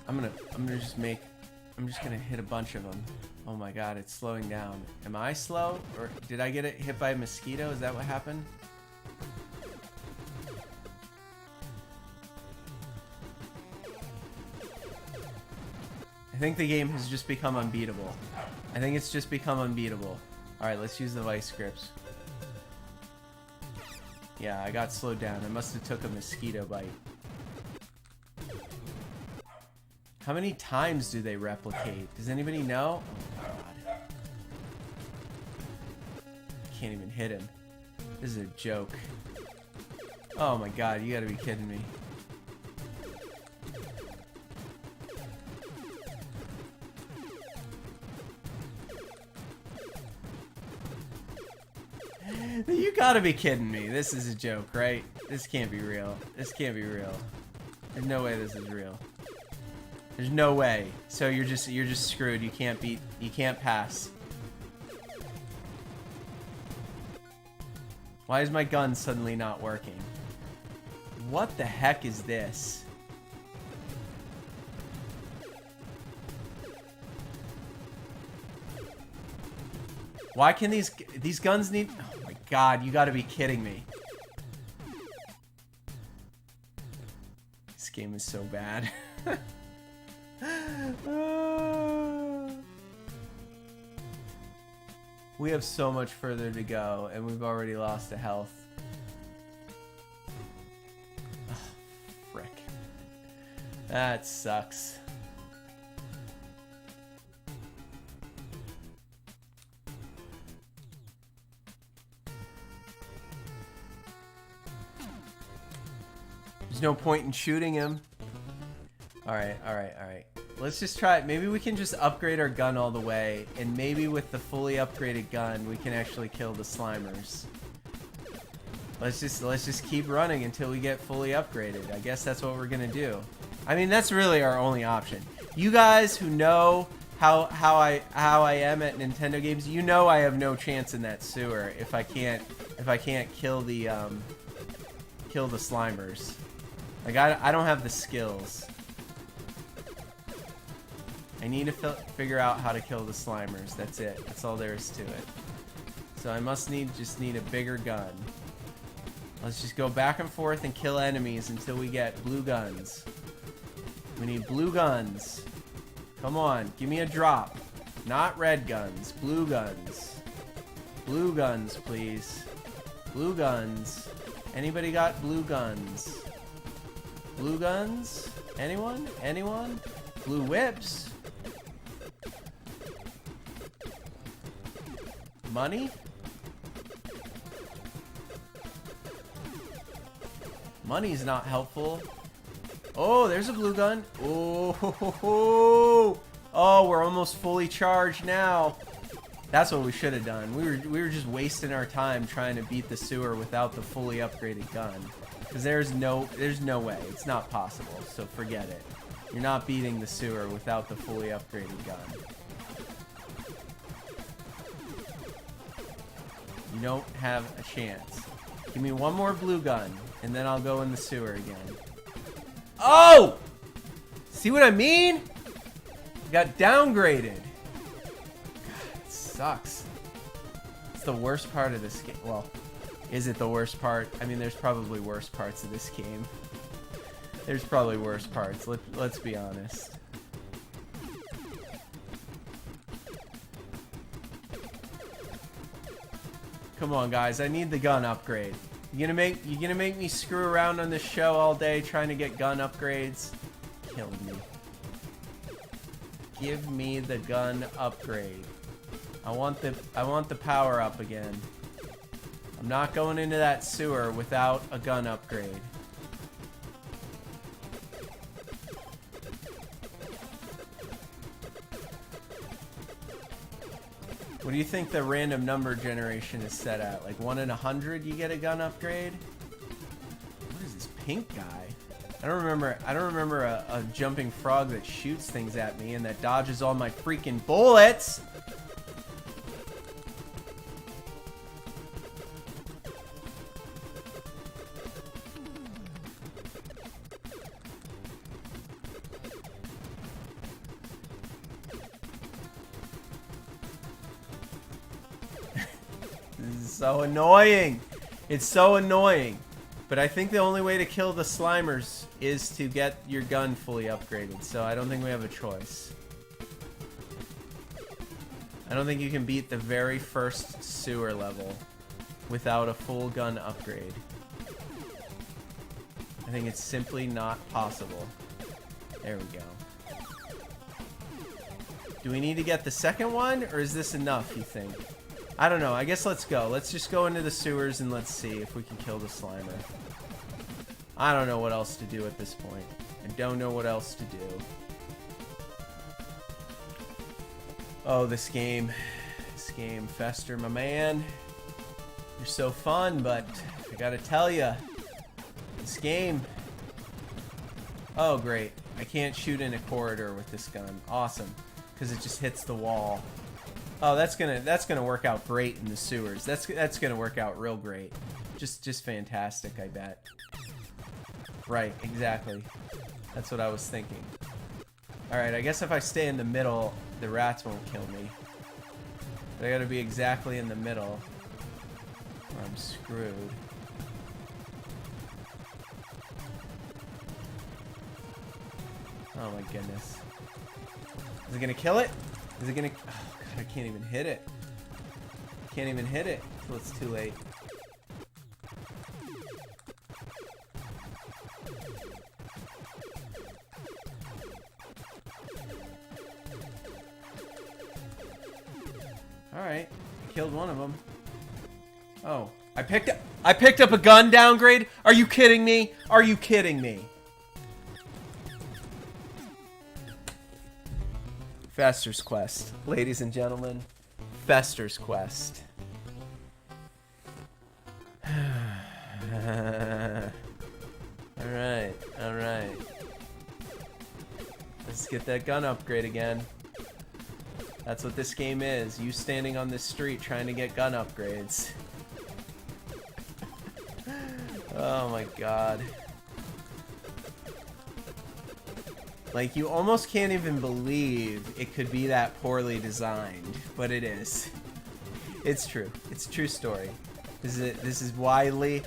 I'm just gonna hit a bunch of them. Oh my god, it's slowing down. Am I slow? Or did I get hit by a mosquito? Is that what happened? I think the game has just become unbeatable. I think it's just become unbeatable. Alright, let's use the vice grips. Yeah, I got slowed down. I must have took a mosquito bite. How many times do they replicate? Does anybody know? Oh god. I can't even hit him. This is a joke. Oh my god, you gotta be kidding me. You gotta be kidding me. This is a joke, right? This can't be real. This can't be real. There's no way this is real. There's no way. So you're just screwed. You can't pass. Why is my gun suddenly not working? What the heck is this? Why can these guns need... Oh my god, you gotta be kidding me. This game is so bad. We have so much further to go, and we've already lost a health. Oh, frick. That sucks. There's no point in shooting him. Alright. Let's just try it. Maybe we can just upgrade our gun all the way, and maybe with the fully upgraded gun, we can actually kill the Slimers. Let's just keep running until we get fully upgraded. I guess that's what we're gonna do. I mean, that's really our only option. You guys who know how I am at Nintendo games, you know I have no chance in that sewer if I can't kill the Slimers. Like, I don't have the skills. I need to figure out how to kill the Slimers. That's it. That's all there is to it. So I must just need a bigger gun. Let's just go back and forth and kill enemies until we get blue guns. We need blue guns. Come on, give me a drop. Not red guns, blue guns. Blue guns, please. Blue guns. Anybody got blue guns? Blue guns? Anyone? Anyone? Blue whips? Money? Money's not helpful. Oh, there's a blue gun. Oh, ho, ho, ho. Oh, we're almost fully charged now. That's what we should have done. We were just wasting our time trying to beat the sewer without the fully upgraded gun. Because there's no way. It's not possible. So forget it. You're not beating the sewer without the fully upgraded gun. You don't have a chance. Give me one more blue gun, and then I'll go in the sewer again. Oh! See what I mean? Got downgraded. God, it sucks. It's the worst part of this game. Well, is it the worst part? I mean, there's probably worse parts of this game. There's probably worse parts. Let's be honest. Come on, guys. I need the gun upgrade. You gonna make me screw around on this show all day trying to get gun upgrades? Kill me. Give me the gun upgrade. I want the power up again. I'm not going into that sewer without a gun upgrade. What do you think the random number generation is set at? Like 1 in 100 you get a gun upgrade? What is this pink guy? I don't remember a jumping frog that shoots things at me and that dodges all my freaking bullets. So annoying. It's so annoying. But I think the only way to kill the Slimers is to get your gun fully upgraded. So I don't think we have a choice. I don't think you can beat the very first sewer level without a full gun upgrade. I think it's simply not possible. There we go. Do we need to get the second one, or is this enough, you think? I don't know. I guess let's go. Let's just go into the sewers and let's see if we can kill the Slimer. I don't know what else to do at this point. I don't know what else to do. Oh, this game. This game. Fester, my man. You're so fun, but I gotta tell you. This game. Oh, great. I can't shoot in a corridor with this gun. Awesome. Because it just hits the wall. Oh, that's gonna work out great in the sewers. That's gonna work out real great. Just fantastic, I bet. Right, exactly. That's what I was thinking. Alright, I guess if I stay in the middle, the rats won't kill me. But I gotta be exactly in the middle, or I'm screwed. Oh my goodness. Is it gonna kill it? Is it gonna... Oh god, I can't even hit it. Can't even hit it until it's too late. Alright, I killed one of them. Oh, I picked up a gun downgrade? Are you kidding me? Are you kidding me? Fester's Quest, ladies and gentlemen. Fester's Quest. Alright, alright. Let's get that gun upgrade again. That's what this game is. You standing on this street trying to get gun upgrades. Oh my god. Like, you almost can't even believe it could be that poorly designed, but it is. It's true. It's a true story. This is widely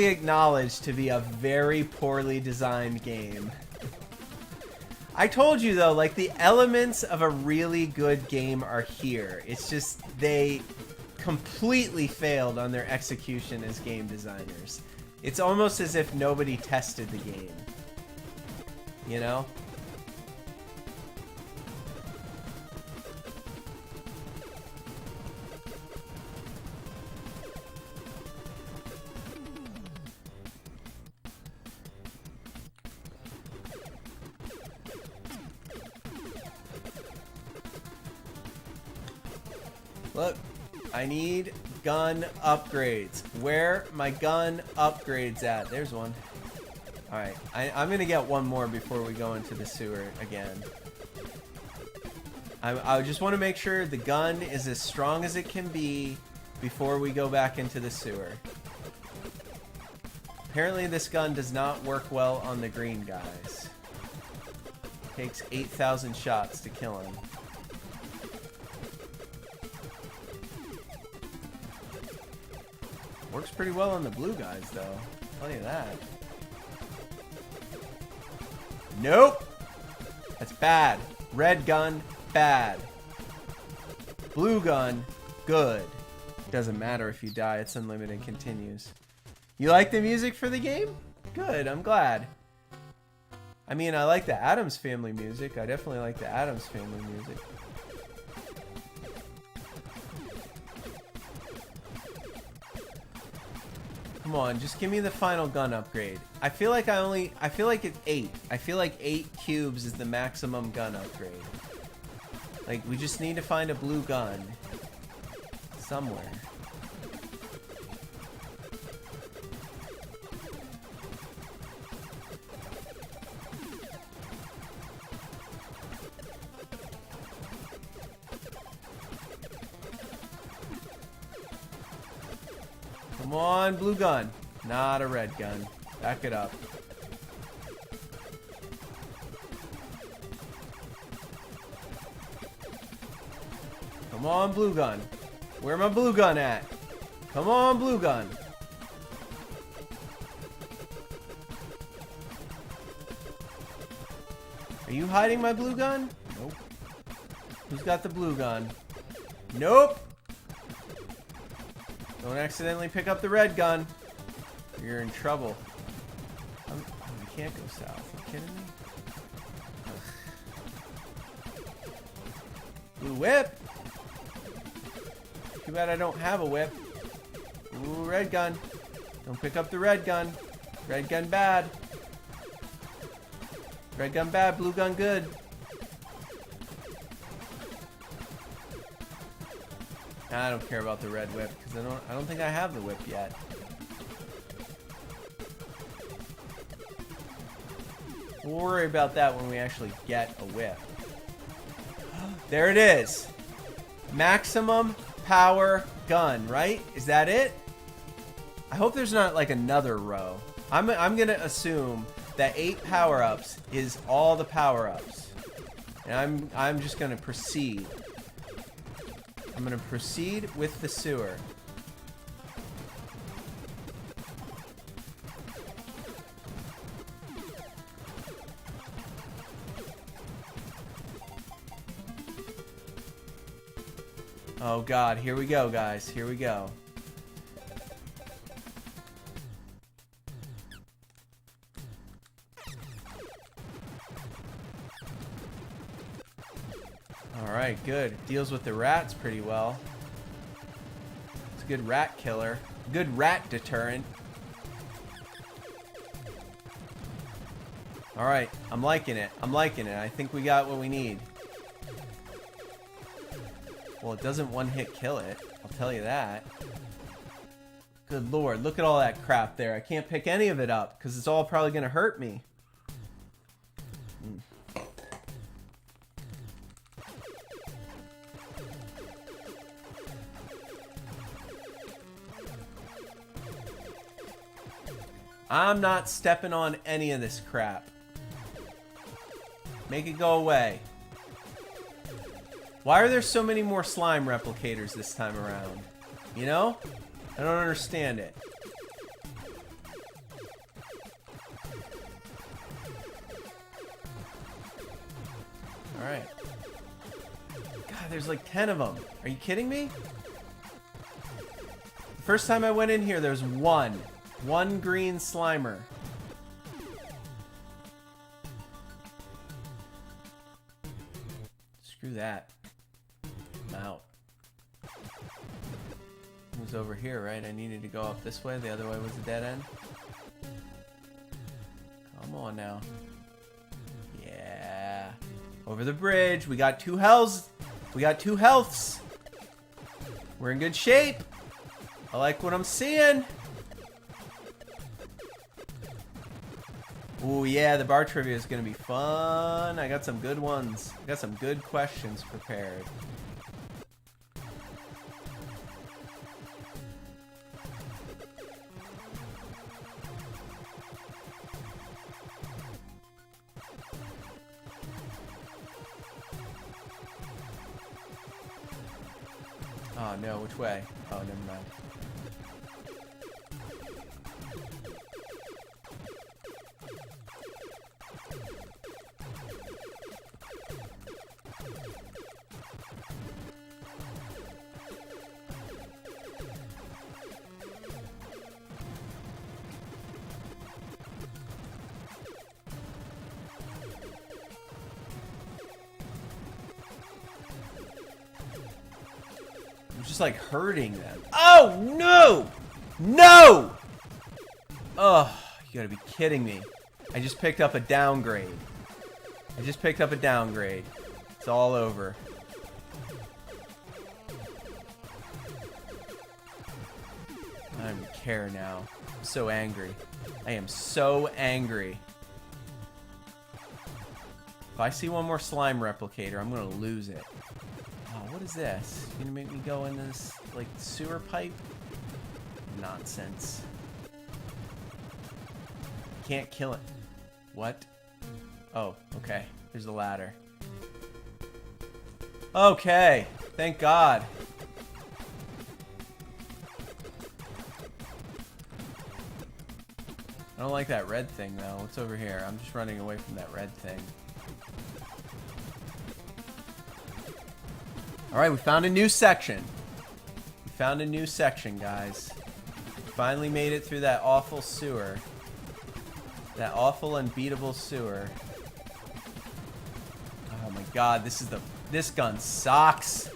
acknowledged to be a very poorly designed game. I told you though, like the elements of a really good game are here. It's just they completely failed on their execution as game designers. It's almost as if nobody tested the game. You know? Look, I need gun upgrades. Where my gun upgrades at? There's one. Alright, I'm gonna get one more before we go into the sewer again. I just want to make sure the gun is as strong as it can be before we go back into the sewer. Apparently this gun does not work well on the green guys. Takes 8,000 shots to kill him. Works pretty well on the blue guys, though. I'll tell you that. Nope! That's bad. Red gun, bad. Blue gun, good. Doesn't matter if you die, it's unlimited continues. You like the music for the game? Good, I'm glad. I mean, I like the Addams Family music. I definitely like the Addams Family music. Come on, just give me the final gun upgrade. I feel like it's 8. I feel like 8 cubes is the maximum gun upgrade. Like, we just need to find a blue gun. Somewhere. Come on, blue gun. Not a red gun. Back it up. Come on, blue gun. Where my blue gun at? Come on, blue gun. Are you hiding my blue gun? Nope. Who's got the blue gun? Nope. Don't accidentally pick up the red gun. You're in trouble. We can't go south. Are you kidding me? Blue whip. Too bad I don't have a whip. Ooh, red gun. Don't pick up the red gun. Red gun bad. Red gun bad, blue gun good. I don't care about the red whip because I don't think I have the whip yet. We'll worry about that when we actually get a whip. There it is. Maximum power gun, right? Is that it? I hope there's not like another row. I'm gonna assume that 8 power-ups is all the power-ups. And I'm just gonna proceed. I'm gonna proceed with the sewer. Oh god, here we go, guys. Here we go. Alright, good. Deals with the rats pretty well. It's a good rat killer. Good rat deterrent. Alright, I'm liking it. I'm liking it. I think we got what we need. Well, it doesn't one-hit kill it. I'll tell you that. Good lord, look at all that crap there. I can't pick any of it up because it's all probably going to hurt me. I'm not stepping on any of this crap. Make it go away. Why are there so many more slime replicators this time around? You know? I don't understand it. Alright. God, there's like 10 of them. Are you kidding me? The first time I went in here, there's one. One green Slimer. Screw that. I'm out. It was over here, right? I needed to go up this way. The other way was a dead end. Come on now. Yeah. Over the bridge. We got 2 healths. We got 2 healths. We're in good shape. I like what I'm seeing. Ooh, yeah, the bar trivia is going to be fun. I got some good ones. I got some good questions prepared. Oh, no, which way? Oh, never mind. Just like hurting them. Oh no! No! Oh, you gotta be kidding me. I just picked up a downgrade. I just picked up a downgrade. It's all over. I don't even care now. I'm so angry. I am so angry. If I see one more slime replicator, I'm gonna lose it. Oh, what is this? You gonna make me go in this, like, sewer pipe? Nonsense. Can't kill it. What? Oh, okay. There's the ladder. Okay. Thank God. I don't like that red thing, though. What's over here? I'm just running away from that red thing. Alright, we found a new section. We found a new section, guys. We finally made it through that awful sewer. That awful, unbeatable sewer. Oh my God, this gun sucks.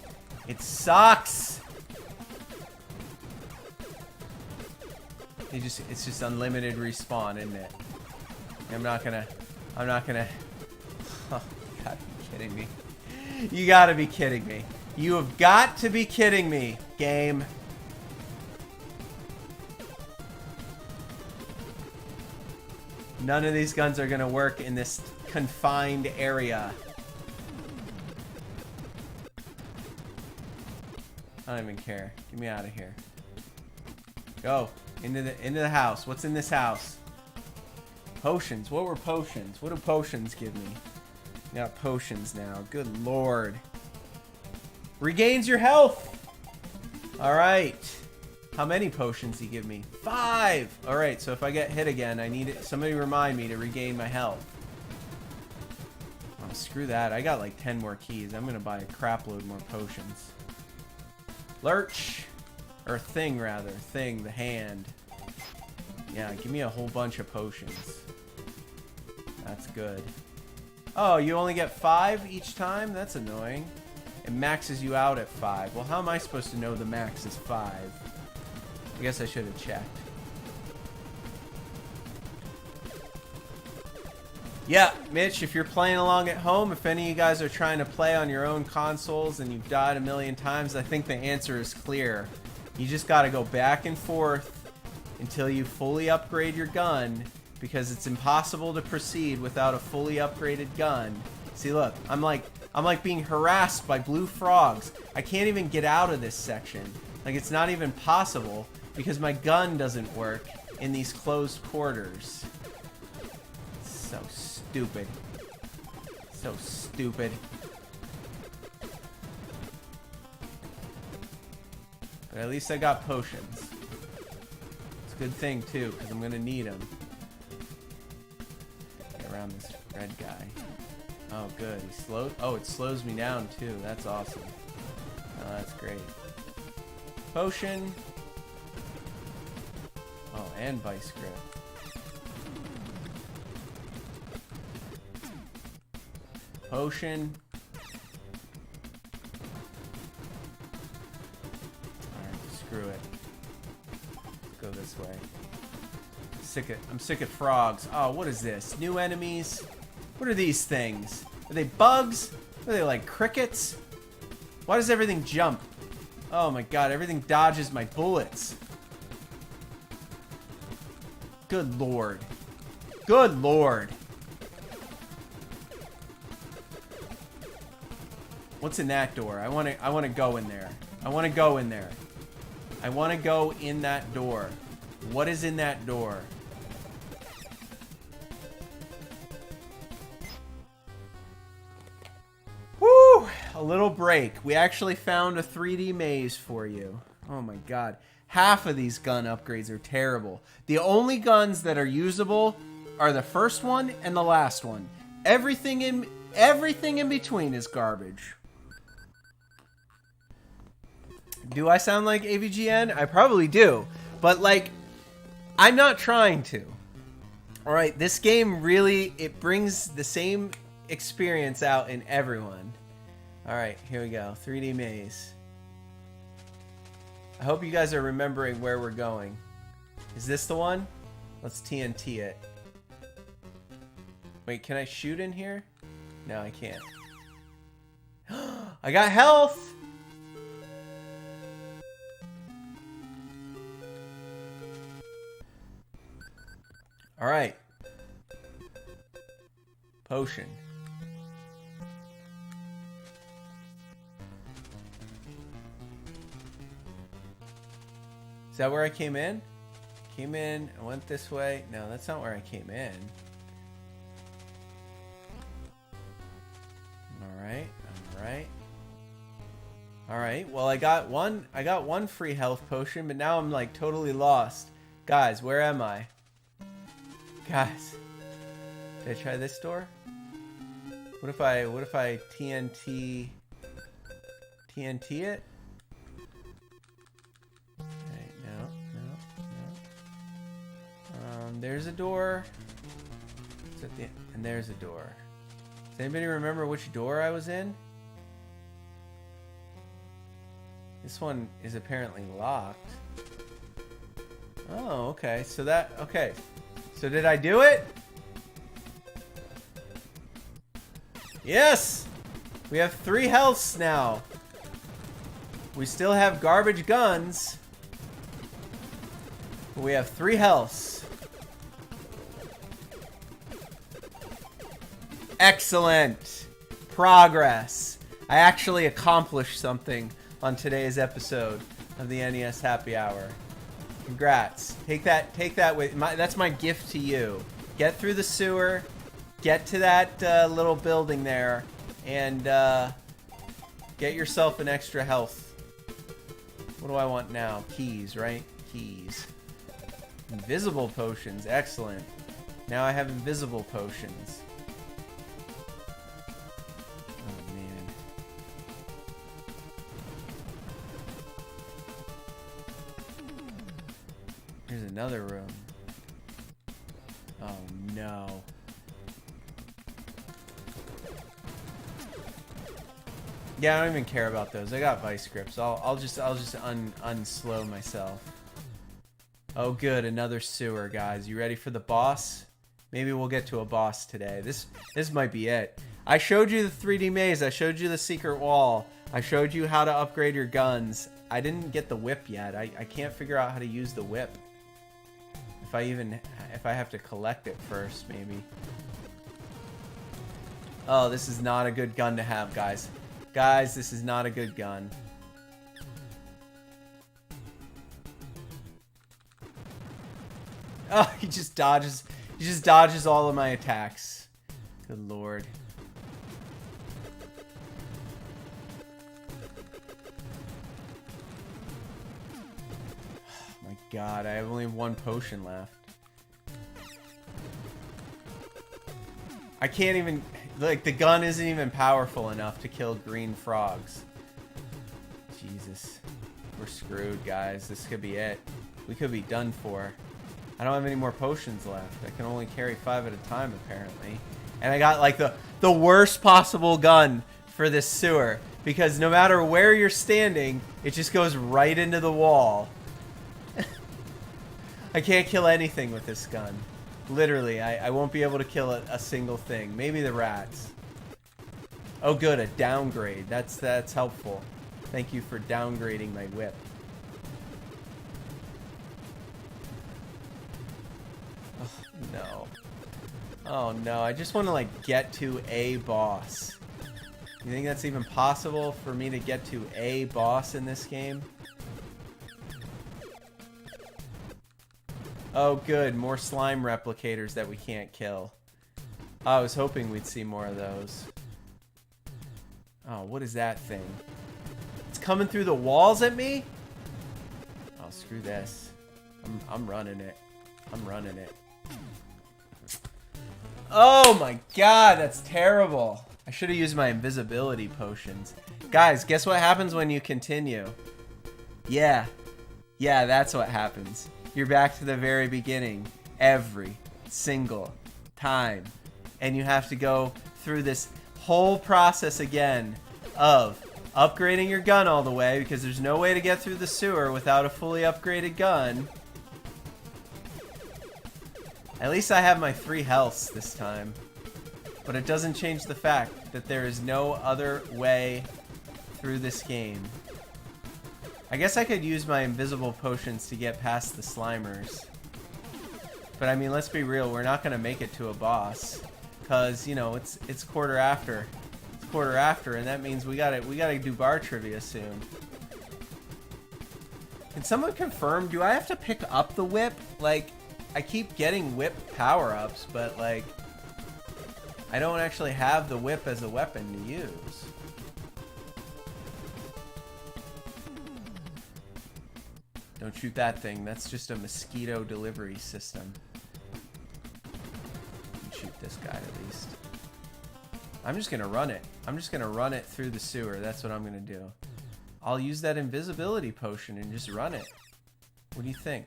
It sucks. It's just unlimited respawn, isn't it? I'm not gonna. Oh, you gotta be kidding me. You gotta be kidding me. You have got to be kidding me, game. None of these guns are gonna work in this confined area. I don't even care. Get me out of here. Go into the house. What's in this house? Potions. What were potions? What do potions give me? Got potions now. Good Lord. Regains your health. All right. How many potions do you give me? 5. All right. So if I get hit again, I need it. Somebody remind me to regain my health. Oh, screw that. I got like 10 more keys. I'm gonna buy a crap load more potions. Lurch, or thing rather. Thing. The hand. Yeah. Give me a whole bunch of potions. That's good. Oh, you only get 5 each time? That's annoying. It maxes you out at 5. Well, how am I supposed to know the max is 5? I guess I should have checked. Yeah, Mitch, if you're playing along at home, if any of you guys are trying to play on your own consoles and you've died a million times, I think the answer is clear. You just got to go back and forth until you fully upgrade your gun, because it's impossible to proceed without a fully upgraded gun. See, look, I'm like being harassed by blue frogs. I can't even get out of this section. Like, it's not even possible because my gun doesn't work in these closed quarters. So stupid. So stupid. But at least I got potions. It's a good thing, too, because I'm going to need them. Get around this red guy. Oh, good. He slowed. Oh, it slows me down too. That's awesome. Oh, that's great. Potion. Oh, and vice grip. Potion. Alright, screw it. Go this way. I'm sick of frogs. Oh, what is this? New enemies? What are these things? Are they bugs? Are they like crickets? Why does everything jump? Oh my god, everything dodges my bullets. Good lord. Good lord. What's in that door? I want to go in there. I want to go in there. I want to go in that door. What is in that door? Woo! A little break. We actually found a 3D maze for you. Oh my god. Half of these gun upgrades are terrible. The only guns that are usable are the first one and the last one. Everything in between is garbage. Do I sound like AVGN? I probably do. But like, I'm not trying to. Alright, this game really, it brings the same experience out in everyone. Alright, here we go. 3D maze. I hope you guys are remembering where we're going. Is this the one? Let's TNT it. Wait, can I shoot in here? No, I can't. I got health! Alright. Potion. Is that where I came in? Came in, I went this way. No, that's not where I came in. Alright, alright. Alright, well I got one free health potion, but now I'm like totally lost. Guys, where am I? Guys. Did I try this door? What if I TNT it? Right, no. There's a door. And there's a door. Does anybody remember which door I was in? This one is apparently locked. Oh, okay. Okay. So did I do it? Yes! We have 3 healths now. We still have garbage guns. But we have 3 healths. Excellent. Progress. I actually accomplished something on today's episode of the NES Happy Hour. Congrats. Take that with that's my gift to you. Get through the sewer, get to that little building there, and get yourself an extra health. What do I want now? Keys, right? Keys. Invisible potions. Excellent. Now I have invisible potions. Oh, man. Here's another room. Oh, no. Yeah, I don't even care about those. I got vice grips. I'll just unslow myself. Oh, good, another sewer, guys. You ready for the boss? Maybe we'll get to a boss today. This might be it. I showed you the 3D maze. I showed you the secret wall. I showed you how to upgrade your guns. I didn't get the whip yet. I can't figure out how to use the whip. If I have to collect it first, maybe. Oh, this is not a good gun to have, guys. Guys, this is not a good gun. Oh, he just dodges all of my attacks. Good lord. Oh my god, I have only 1 potion left. I can't even... Like, the gun isn't even powerful enough to kill green frogs. Jesus. We're screwed, guys. This could be it. We could be done for. I don't have any more potions left. I can only carry 5 at a time, apparently. And I got, like, the worst possible gun for this sewer. Because no matter where you're standing, it just goes right into the wall. I can't kill anything with this gun. Literally, I won't be able to kill a single thing. Maybe the rats. Oh good, a downgrade. That's helpful. Thank you for downgrading my whip. Oh no. Oh no, I just want to like get to a boss. You think that's even possible for me to get to a boss in this game? Oh good, more slime replicators that we can't kill. I was hoping we'd see more of those. Oh, what is that thing? It's coming through the walls at me? Oh, screw this. I'm running it. I'm running it. Oh my god, that's terrible. I should have used my invisibility potions. Guys, guess what happens when you continue? Yeah, that's what happens. You're back to the very beginning every single time. And you have to go through this whole process again of upgrading your gun all the way, because there's no way to get through the sewer without a fully upgraded gun. At least I have my 3 healths this time. But it doesn't change the fact that there is no other way through this game. I guess I could use my invisible potions to get past the Slimers. But I mean, let's be real, we're not going to make it to a boss. Because, you know, it's quarter after. It's quarter after, and that means we gotta do bar trivia soon. Can someone confirm, do I have to pick up the whip? Like, I keep getting whip power-ups, but like, I don't actually have the whip as a weapon to use. Don't shoot that thing. That's just a mosquito delivery system. Shoot this guy at least. I'm just gonna run it. I'm just gonna run it through the sewer. That's what I'm gonna do. I'll use that invisibility potion and just run it. What do you think?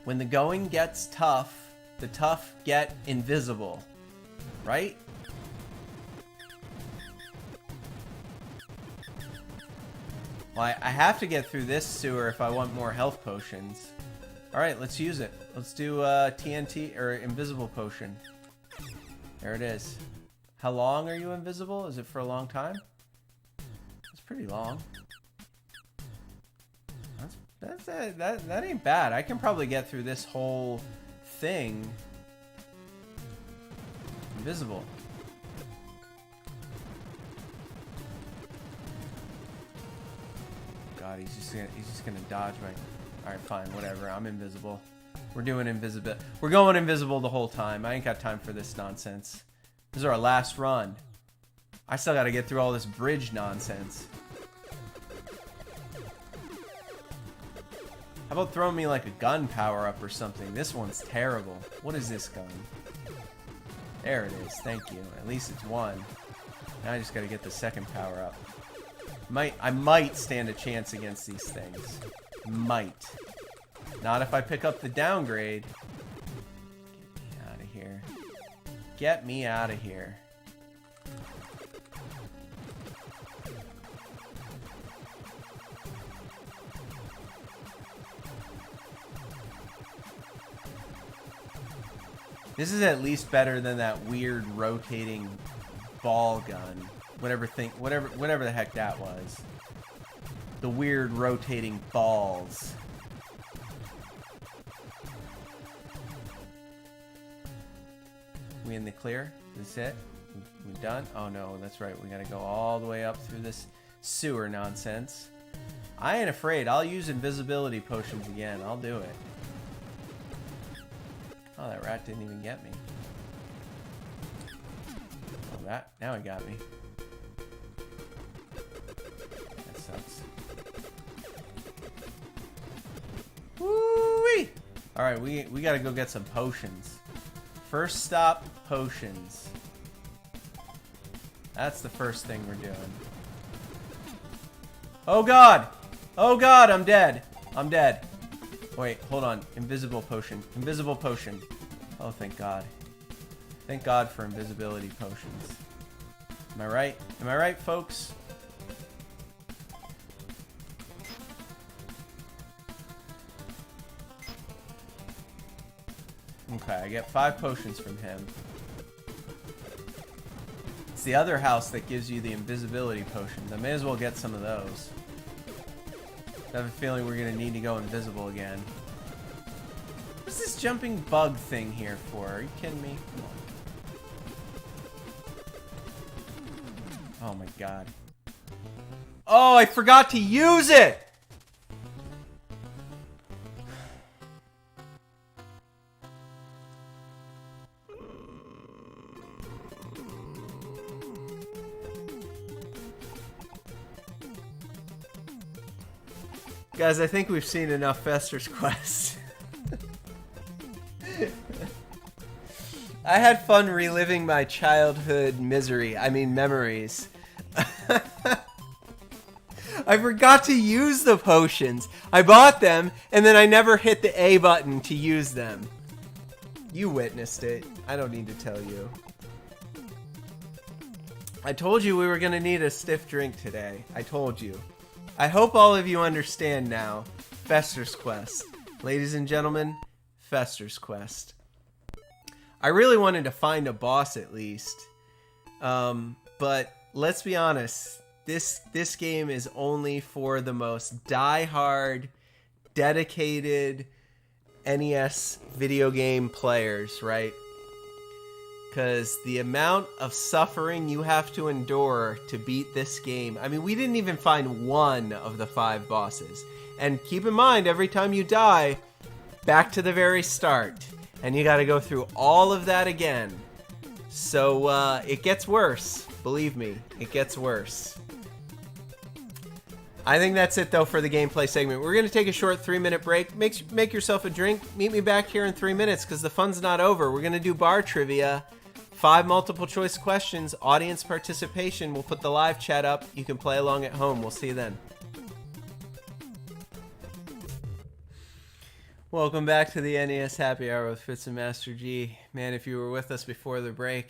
When the going gets tough, the tough get invisible. Right? Well, I have to get through this sewer if I want more health potions. Alright, let's use it. Let's do TNT, or invisible potion. There it is. How long are you invisible? Is it for a long time? It's pretty long. That ain't bad. I can probably get through this whole thing invisible. God, he's just gonna dodge my... Alright, fine, whatever. I'm invisible. We're doing invisible. We're going invisible the whole time. I ain't got time for this nonsense. This is our last run. I still gotta get through all this bridge nonsense. How about throwing me like a gun power-up or something? This one's terrible. What is this gun? There it is. Thank you. At least it's one. Now I just gotta get the second power-up. I might stand a chance against these things. Might. Not if I pick up the downgrade. Get me out of here. Get me out of here. This is at least better than that weird rotating ball gun. Whatever the heck that was. The weird rotating balls. We in the clear? Is this it? We done? Oh no, that's right. We gotta go all the way up through this sewer nonsense. I ain't afraid. I'll use invisibility potions again. I'll do it. Oh, that rat didn't even get me. Oh, that. Now it got me. That sucks. Woo-wee! All right, we got to go get some potions. First stop, potions. That's the first thing we're doing. Oh god! Oh god, I'm dead. I'm dead. Wait, hold on. Invisible potion. Invisible potion. Oh, thank god. Thank god for invisibility potions. Am I right? Am I right, folks? Okay, I get 5 potions from him. It's the other house that gives you the invisibility potions. I may as well get some of those. I have a feeling we're going to need to go invisible again. What's this jumping bug thing here for? Are you kidding me? Come on. Oh my god. Oh, I forgot to use it! Guys, I think we've seen enough Fester's Quest. I had fun reliving my childhood misery. I mean, memories. I forgot to use the potions. I bought them, and then I never hit the A button to use them. You witnessed it. I don't need to tell you. I told you we were going to need a stiff drink today. I told you. I hope all of you understand now. Fester's Quest. Ladies and gentlemen, Fester's Quest. I really wanted to find a boss at least. But let's be honest. This game is only for the most die-hard, dedicated NES video game players, right? Because the amount of suffering you have to endure to beat this game. I mean, we didn't even find one of the 5 bosses. And keep in mind, every time you die, back to the very start. And you got to go through all of that again. So it gets worse. Believe me, it gets worse. I think that's it, though, for the gameplay segment. We're going to take a short 3-minute break. Make yourself a drink. Meet me back here in 3 minutes, because the fun's not over. We're going to do bar trivia. 5 multiple choice questions, audience participation. We'll put the live chat up. You can play along at home. We'll see you then. Welcome back to the NES Happy Hour with Fitz and Master G. Man, if you were with us before the break,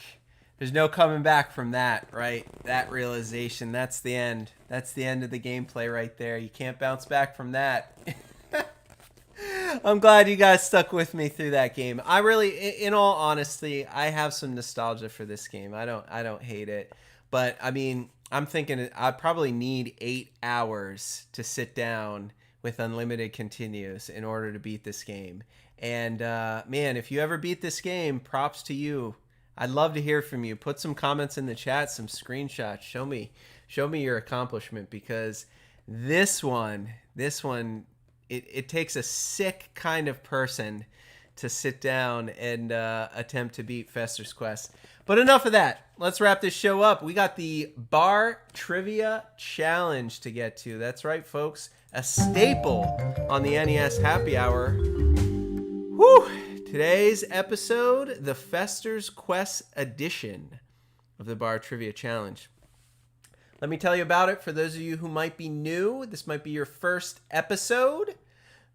there's no coming back from that, right? That realization, that's the end. That's the end of the gameplay right there. You can't bounce back from that. I'm glad you guys stuck with me through that game. I really, in all honesty, I have some nostalgia for this game. I don't hate it. But, I mean, I'm thinking I probably need 8 hours to sit down with unlimited continues in order to beat this game. And, man, if you ever beat this game, props to you. I'd love to hear from you. Put some comments in the chat, some screenshots. Show me your accomplishment, because this one, it takes a sick kind of person to sit down and attempt to beat Fester's Quest. But enough of that. Let's wrap this show up. We got the Bar Trivia Challenge to get to. That's right, folks. A staple on the NES Happy Hour. Whew! Today's episode, the Fester's Quest edition of the Bar Trivia Challenge. Let me tell you about it for those of you who might be new. This might be your first episode.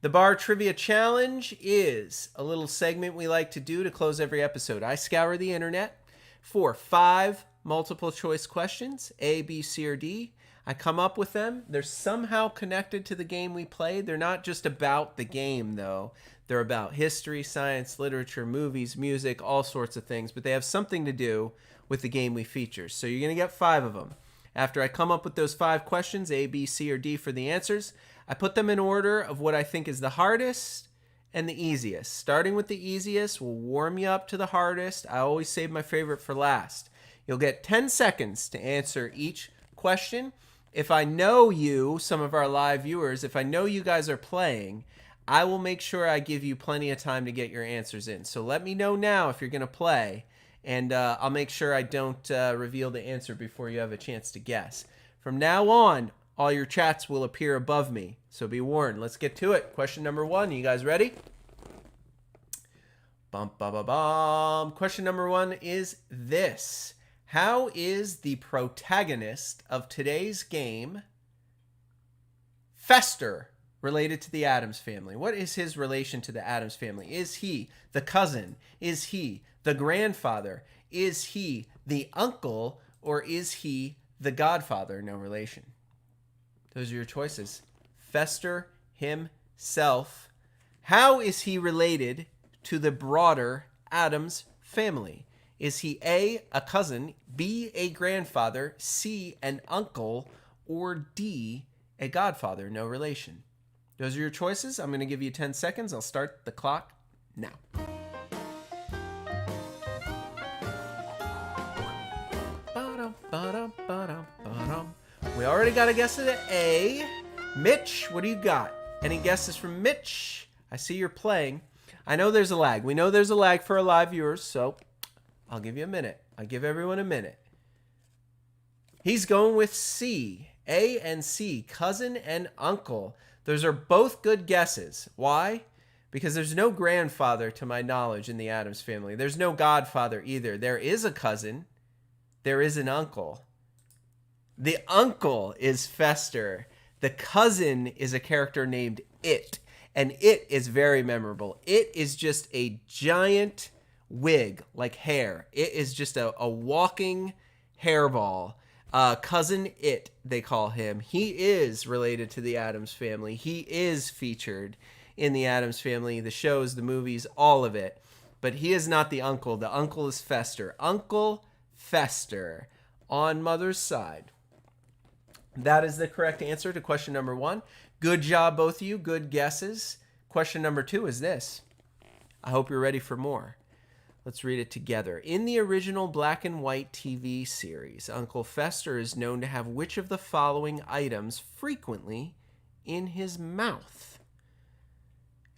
The Bar Trivia Challenge is a little segment we like to do to close every episode. I scour the internet for 5 multiple choice questions, A, B, C, or D. I come up with them. They're somehow connected to the game we played. They're not just about the game, though. They're about history, science, literature, movies, music, all sorts of things. But they have something to do with the game we feature. So you're going to get 5 of them. After I come up with those 5 questions, A, B, C, or D for the answers, I put them in order of what I think is the hardest and the easiest. Starting with the easiest will warm you up to the hardest. I always save my favorite for last. You'll get 10 seconds to answer each question. If I know you, some of our live viewers, if I know you guys are playing, I will make sure I give you plenty of time to get your answers in. So let me know now if you're going to play, and I'll make sure I don't reveal the answer before you have a chance to guess. From now on, all your chats will appear above me, so be warned. Let's get to it. Question number 1. You guys ready? Bum, bum, bum, bum. Question number 1 is this. How is the protagonist of today's game, Fester, related to the Addams family? What is his relation to the Addams family? Is he the cousin? Is he the grandfather? Is he the uncle? Or is he the godfather? No relation. Those are your choices. Fester himself. How is he related to the broader Addams family? Is he A, a cousin, B, a grandfather, C, an uncle, or D, a godfather? No relation. Those are your choices. I'm going to give you 10 seconds. I'll start the clock now. We already got a guess at an A. Mitch, what do you got? Any guesses from Mitch? I see you're playing. I know there's a lag. We know there's a lag for our live viewers, so I'll give you a minute. I'll give everyone a minute. He's going with C. A and C, cousin and uncle. Those are both good guesses. Why? Because there's no grandfather, to my knowledge, in the Addams family. There's no godfather either. There is a cousin. There is an uncle. The uncle is Fester. The cousin is a character named It. And It is very memorable. It is just a giant wig, like hair. It is just a walking hairball. Cousin It, they call him. He is related to the Addams family. He is featured in the Addams family, the shows, the movies, all of it. But he is not the uncle. The uncle is Fester. Uncle Fester on mother's side. That is the correct answer to question number 1. Good job, both of you. Good guesses. Question number 2 is this. I hope you're ready for more. Let's read it together. In the original black and white TV series, Uncle Fester is known to have which of the following items frequently in his mouth?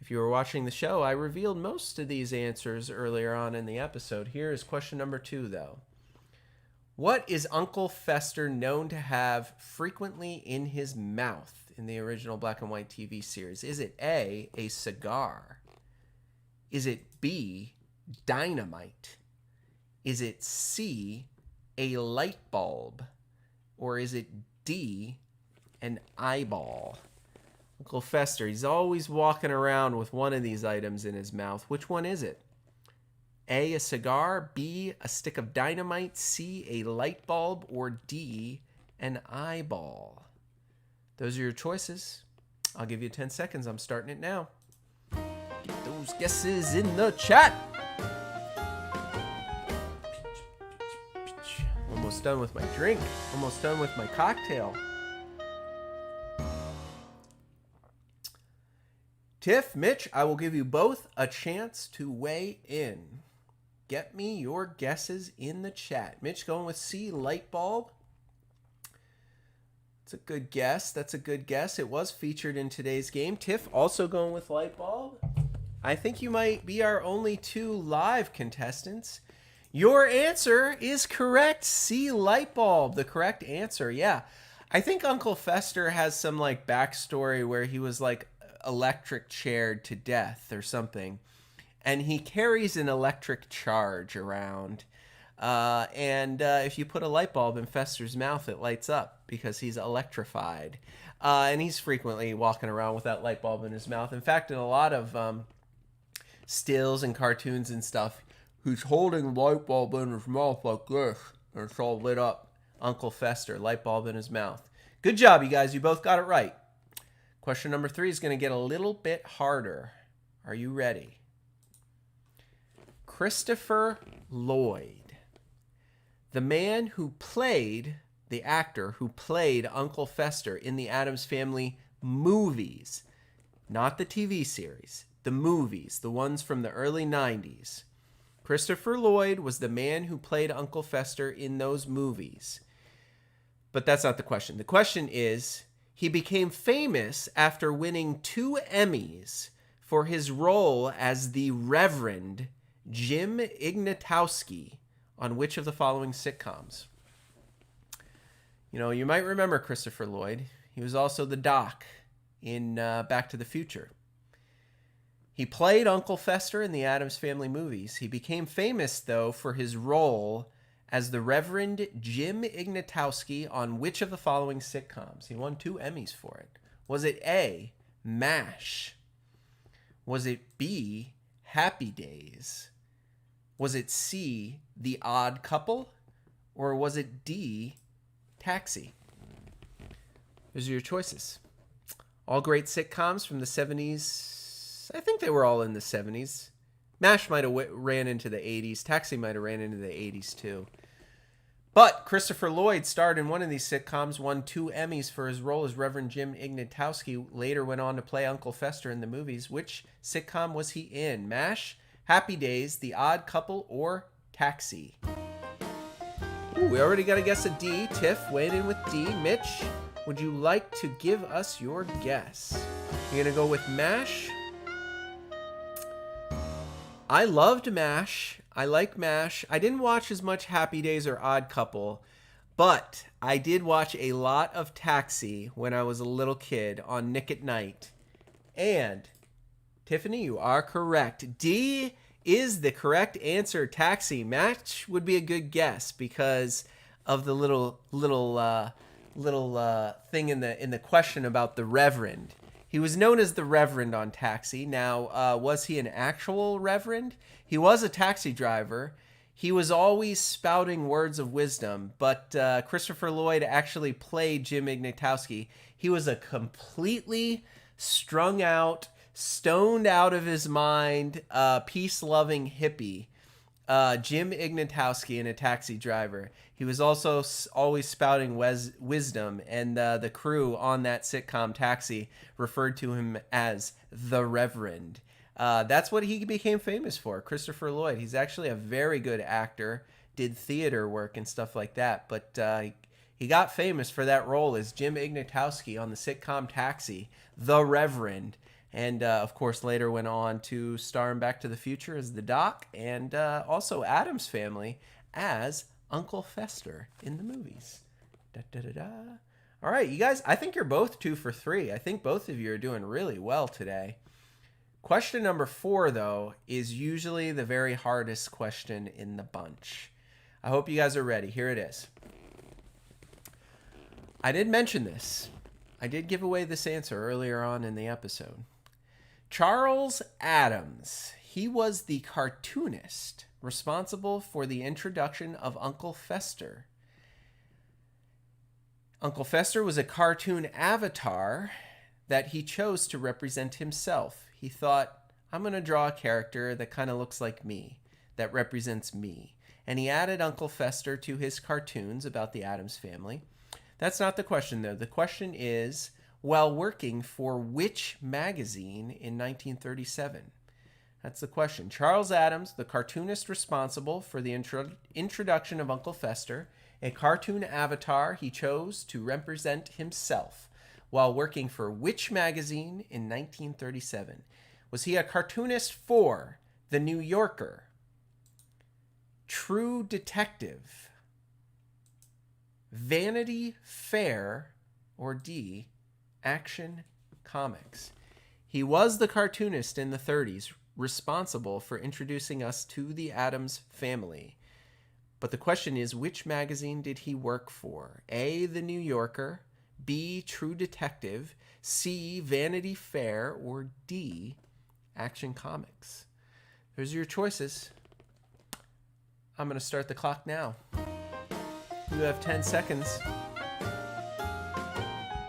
If you were watching the show, I revealed most of these answers earlier on in the episode. Here is question number 2, though. What is Uncle Fester known to have frequently in his mouth in the original black and white TV series? Is it A, a cigar? Is it B, dynamite? Is it C, a light bulb? Or is it D, an eyeball? Uncle Fester, he's always walking around with one of these items in his mouth. Which one is it? A, a cigar, B, a stick of dynamite, C, a light bulb, or D, an eyeball? Those are your choices. I'll give you 10 seconds. I'm starting it now. Get those guesses in the chat. Almost done with my drink. Almost done with my cocktail. Tiff, Mitch, I will give you both a chance to weigh in. Get me your guesses in the chat. Mitch going with C, light bulb. It's a good guess. That's a good guess. It was featured in today's game. Tiff also going with light bulb. I think you might be our only 2 live contestants. Your answer is correct. C, light bulb. The correct answer. Yeah. I think Uncle Fester has some like backstory where he was like electric chaired to death or something. And he carries an electric charge around. And if you put a light bulb in Fester's mouth, it lights up because he's electrified. And he's frequently walking around with that light bulb in his mouth. In fact, in a lot of stills and cartoons and stuff, he's holding a light bulb in his mouth like this. And it's all lit up. Uncle Fester, light bulb in his mouth. Good job, you guys. You both got it right. Question number 3 is going to get a little bit harder. Are you ready? Christopher Lloyd, the man who played, the actor who played Uncle Fester in the Addams Family movies, not the TV series, the movies, the ones from the early 90s. Christopher Lloyd was the man who played Uncle Fester in those movies. But that's not the question. The question is, he became famous after winning 2 Emmys for his role as the Reverend Jim Ignatowski on which of the following sitcoms? You know, you might remember Christopher Lloyd. He was also the Doc in Back to the Future. He played Uncle Fester in the Addams Family movies. He became famous, though, for his role as the Reverend Jim Ignatowski on which of the following sitcoms? He won 2 Emmys for it. Was it A, MASH? Was it B, Happy Days? Was it C, The Odd Couple? Or was it D, Taxi? Those are your choices. All great sitcoms from the 70s. I think they were all in the 70s. MASH might have ran into the 80s. Taxi might have ran into the 80s too. But Christopher Lloyd starred in one of these sitcoms, won 2 Emmys for his role as Reverend Jim Ignatowski, later went on to play Uncle Fester in the movies. Which sitcom was he in? MASH, Happy Days, The Odd Couple, or Taxi? Ooh, we already got to guess a D. Tiff weighed in with D. Mitch, would you like to give us your guess? You're going to go with MASH? I loved MASH. I like MASH. I didn't watch as much Happy Days or Odd Couple, but I did watch a lot of Taxi when I was a little kid on Nick at Night. And, Tiffany, you are correct. D is the correct answer. Taxi. MASH would be a good guess because of the little thing in the question about the Reverend. He was known as the Reverend on Taxi. Now, was he an actual Reverend? He was a taxi driver. He was always spouting words of wisdom, but Christopher Lloyd actually played Jim Ignatowski. He was a completely strung out, stoned out of his mind, peace-loving hippie. Jim Ignatowski and a taxi driver. He was also always spouting wisdom, and the crew on that sitcom Taxi referred to him as the Reverend. That's what he became famous for, Christopher Lloyd. He's actually a very good actor, did theater work and stuff like that, but he got famous for that role as Jim Ignatowski on the sitcom Taxi, the Reverend. And, of course, later went on to star in Back to the Future as the Doc, and also Addams Family as Uncle Fester in the movies. Da-da-da-da. All right, you guys, I think you're both 2 for 3. I think both of you are doing really well today. Question number 4, though, is usually the very hardest question in the bunch. I hope you guys are ready. Here it is. I did mention this. I did give away this answer earlier on in the episode. Charles Addams, he was the cartoonist responsible for the introduction of Uncle Fester. Uncle Fester was a cartoon avatar that he chose to represent himself. He thought, I'm going to draw a character that kind of looks like me, that represents me. And he added Uncle Fester to his cartoons about the Addams Family. That's not the question, though. The question is, while working for which magazine in 1937? That's the question. Charles Addams, the cartoonist responsible for the introduction of Uncle Fester, a cartoon avatar he chose to represent himself, while working for which magazine in 1937? Was he a cartoonist for The New Yorker, True Detective, Vanity Fair, or D, Action Comics? He was the cartoonist in the 30s responsible for introducing us to the Addams Family. But the question is, which magazine did he work for? A, The New Yorker, B, True Detective, C, Vanity Fair, or D, Action Comics? Those are your choices. I'm going to start the clock now. You have 10 seconds.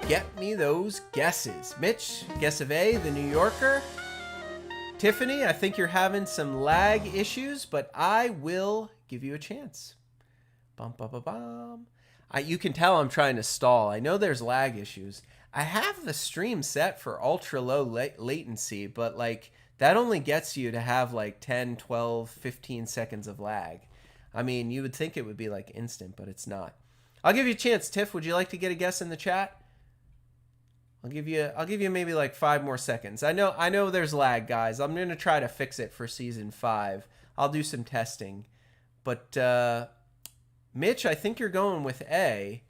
Get me those guesses. Mitch, guess of A, The New Yorker. Tiffany, I think you're having some lag issues, but I will give you a chance. Bum, bum, bum, bum. You can tell I'm trying to stall. I know there's lag issues. I have the stream set for ultra low latency, but like that only gets you to have like 10, 12, 15 seconds of lag. I mean, you would think it would be like instant, but it's not. I'll give you a chance. Tiff, would you like to get a guess in the chat? I'll give you maybe like 5 more seconds. I know there's lag, guys. I'm going to try to fix it for season 5. I'll do some testing. But Mitch, I think you're going with A,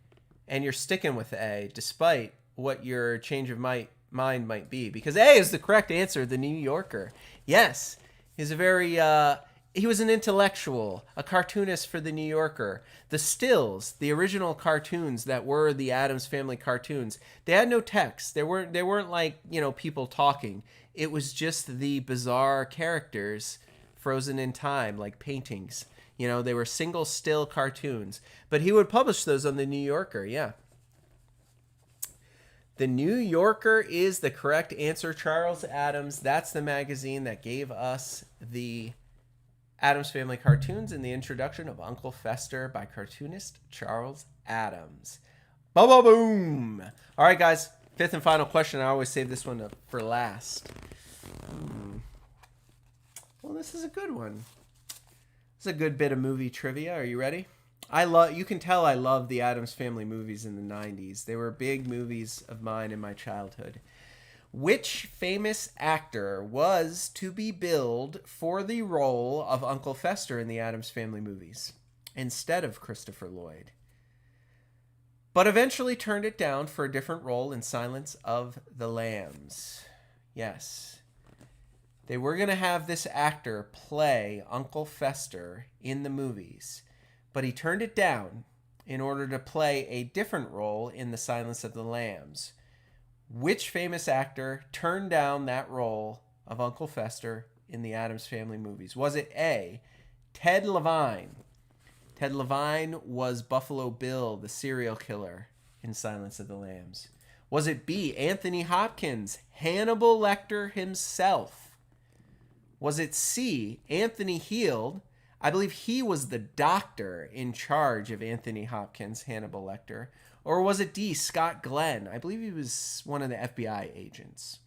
and you're sticking with A despite what your change of mind might be, because A is the correct answer, the New Yorker. Yes, he's a very, he was an intellectual, a cartoonist for the New Yorker. The stills, the original cartoons that were the Addams Family cartoons, they had no text. They weren't like, people talking. It was just the bizarre characters frozen in time, like paintings. They were single still cartoons. But he would publish those on the New Yorker, yeah. The New Yorker is the correct answer, Charles Addams. That's the magazine that gave us the Addams Family cartoons and the introduction of Uncle Fester by cartoonist Charles Addams. Boom! All right, guys. Fifth and final question. I always save this one up for last. Well, this is a good one. This is a good bit of movie trivia. Are you ready? You can tell I love the Addams Family movies in the 90s. They were big movies of mine in my childhood. Which famous actor was to be billed for the role of Uncle Fester in the Addams Family movies instead of Christopher Lloyd, but eventually turned it down for a different role in Silence of the Lambs? Yes. They were going to have this actor play Uncle Fester in the movies, but he turned it down in order to play a different role in The Silence of the Lambs. Which famous actor turned down that role of Uncle Fester in the Addams Family movies? Was it A, Ted Levine? Ted Levine was Buffalo Bill, the serial killer in Silence of the Lambs. Was it B, Anthony Hopkins, Hannibal Lecter himself? Was it C, Anthony Heald? I believe he was the doctor in charge of Anthony Hopkins, Hannibal Lecter. Or was it D, Scott Glenn? I believe he was one of the FBI agents.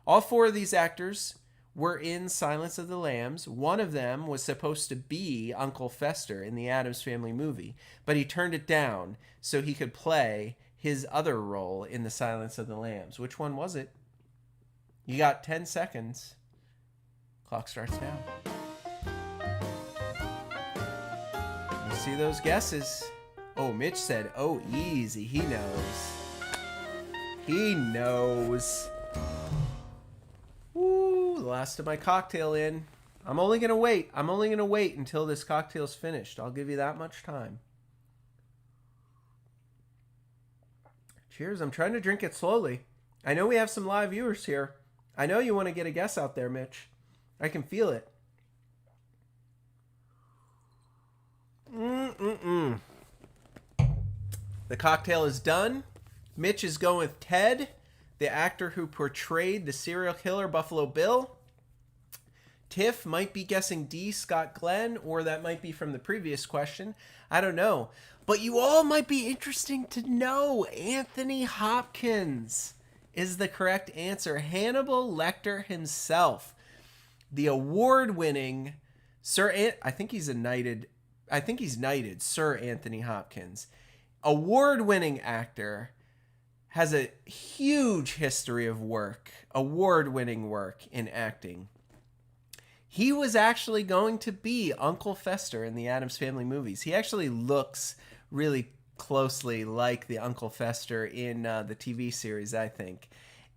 All four of these actors were in Silence of the Lambs. One of them was supposed to be Uncle Fester in the Addams Family movie, but he turned it down so he could play his other role in The Silence of the Lambs. Which one was it? You got 10 seconds. Clock starts now. You see those guesses? Oh, Mitch said, oh, easy. He knows. He knows. Ooh, last of my cocktail in. I'm only going to wait. I'm only going to wait until this cocktail's finished. I'll give you that much time. Cheers. I'm trying to drink it slowly. I know we have some live viewers here. I know you want to get a guess out there, Mitch. I can feel it. The cocktail is done. Mitch is going with Ted, the actor who portrayed the serial killer Buffalo Bill. Tiff might be guessing D, Scott Glenn, or that might be from the previous question. I don't know. But you all might be interesting to know. Anthony Hopkins is the correct answer. Hannibal Lecter himself. The award-winning I think he's knighted, Sir Anthony Hopkins. Award-winning actor, has a huge history of work, award-winning work in acting. He was actually going to be Uncle Fester in the Addams Family movies. He actually looks really closely like the Uncle Fester in the TV series, I think.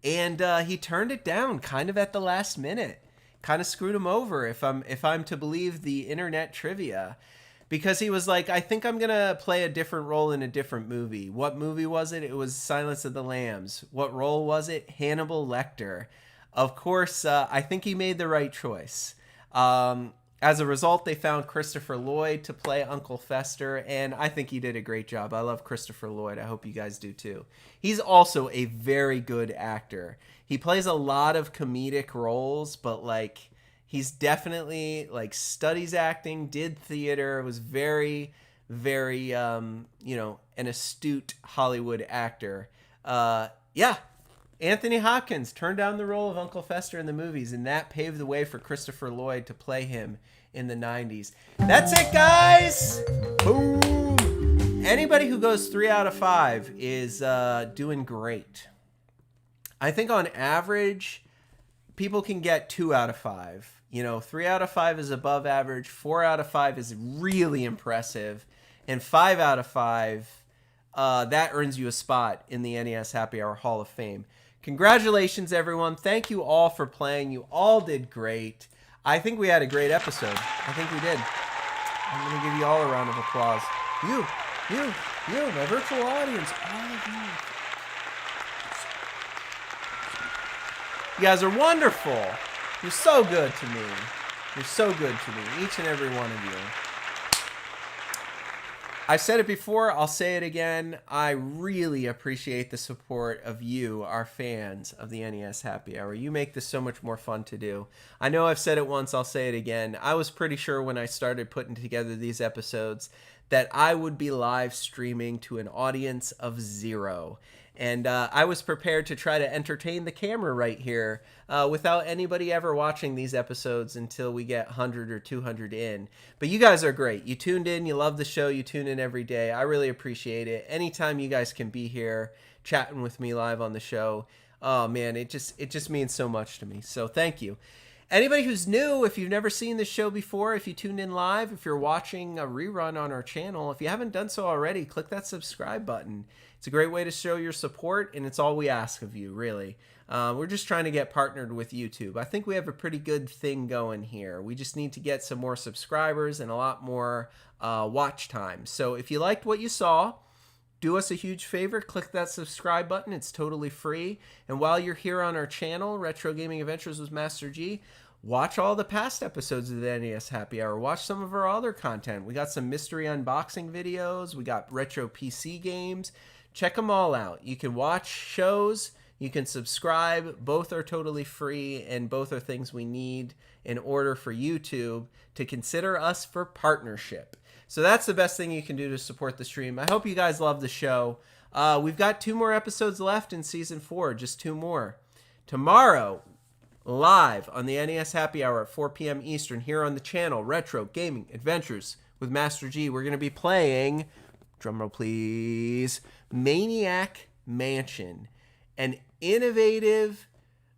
And he turned it down kind of at the last minute. Kind of screwed him over, if I'm to believe the internet trivia. Because he was like, I think I'm going to play a different role in a different movie. What movie was it? It was Silence of the Lambs. What role was it? Hannibal Lecter. Of course, I think he made the right choice. As a result, they found Christopher Lloyd to play Uncle Fester, and I think he did a great job. I love Christopher Lloyd. I hope you guys do too. He's also a very good actor. He plays a lot of comedic roles, but he's definitely studies acting, did theater, was very, very, an astute Hollywood actor. Yeah. Anthony Hopkins turned down the role of Uncle Fester in the movies, and that paved the way for Christopher Lloyd to play him in the 90s. That's it, guys! Boom! Anybody who goes 3 out of 5 is doing great. I think on average, people can get 2 out of 5. 3 out of 5 is above average, 4 out of 5 is really impressive, and 5 out of 5, that earns you a spot in the NES Happy Hour Hall of Fame. Congratulations, everyone. Thank you all for playing. You all did great. I think we had a great episode. I think we did. I'm going to give you all a round of applause. You, my virtual audience, all of you. You guys are wonderful. You're so good to me. You're so good to me, each and every one of you. I've said it before, I'll say it again. I really appreciate the support of you, our fans of the NES Happy Hour. You make this so much more fun to do. I know I've said it once, I'll say it again. I was pretty sure when I started putting together these episodes that I would be live streaming to an audience of 0. And I was prepared to try to entertain the camera right here without anybody ever watching these episodes until we get 100 or 200 in. But you guys are great. You tuned in. You love the show. You tune in every day. I really appreciate it. Anytime you guys can be here chatting with me live on the show, oh, man, it just means so much to me. So thank you. Anybody who's new, if you've never seen this show before, if you tuned in live, if you're watching a rerun on our channel, if you haven't done so already, click that subscribe button. It's a great way to show your support, and it's all we ask of you, really. We're just trying to get partnered with YouTube. I think we have a pretty good thing going here. We just need to get some more subscribers and a lot more watch time. So if you liked what you saw, do us a huge favor, click that subscribe button. It's totally free. And while you're here on our channel, Retro Gaming Adventures with Master G, watch all the past episodes of the NES Happy Hour. Watch some of our other content. We got some mystery unboxing videos. We got retro PC games. Check them all out. You can watch shows. You can subscribe. Both are totally free, and both are things we need in order for YouTube to consider us for partnership. So that's the best thing you can do to support the stream. I hope you guys love the show. We've got 2 more episodes left in Season 4, just 2 more. Tomorrow, live on the NES Happy Hour at 4 p.m. Eastern here on the channel, Retro Gaming Adventures with Master G. We're going to be playing, drumroll please, Maniac Mansion, an innovative,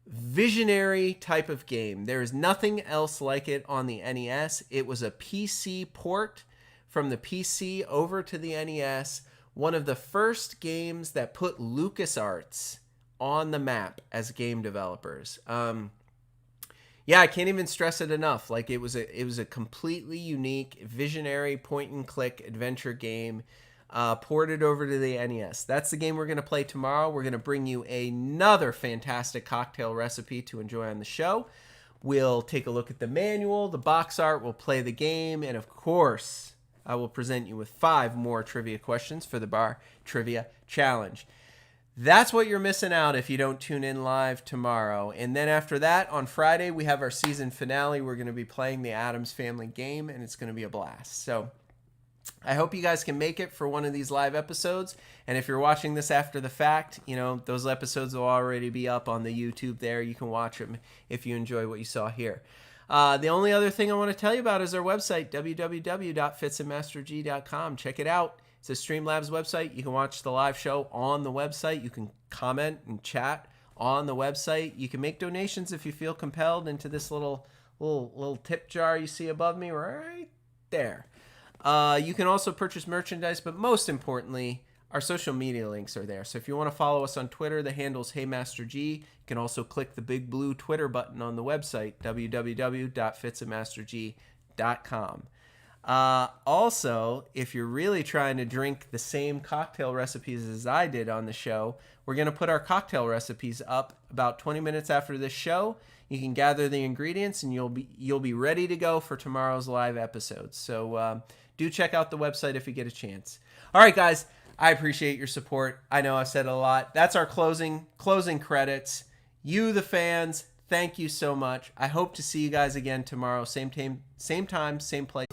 visionary type of game. There is nothing else like it on the NES. It was a PC port from the PC over to the NES, one of the first games that put LucasArts on the map as game developers. Yeah, I can't even stress it enough. Like, it was a completely unique, visionary point-and-click adventure game ported over to the NES. That's the game we're going to play tomorrow. We're going to bring you another fantastic cocktail recipe to enjoy on the show. We'll take a look at the manual, the box art, we'll play the game, and of course, I will present you with 5 more trivia questions for the Bar Trivia Challenge. That's what you're missing out if you don't tune in live tomorrow. And then after that, on Friday, we have our season finale. We're going to be playing the Addams Family game, and it's going to be a blast. So I hope you guys can make it for one of these live episodes. And if you're watching this after the fact, you know, those episodes will already be up on the YouTube there. You can watch them if you enjoy what you saw here. The only other thing I want to tell you about is our website, www.fitsandmasterg.com. Check it out. It's a Streamlabs website. You can watch the live show on the website. You can comment and chat on the website. You can make donations if you feel compelled into this little tip jar you see above me right there. You can also purchase merchandise, but most importantly, our social media links are there. So if you want to follow us on Twitter, the handle's HeyMasterG. You can also click the big blue Twitter button on the website, www.fitsandmasterg.com. Also, if you're really trying to drink the same cocktail recipes as I did on the show, we're going to put our cocktail recipes up about 20 minutes after this show. You can gather the ingredients and you'll be ready to go for tomorrow's live episode. So do check out the website if you get a chance. All right, guys, I appreciate your support. I know I've said it a lot. That's our closing credits. You, the fans, thank you so much. I hope to see you guys again tomorrow. Same time, same place.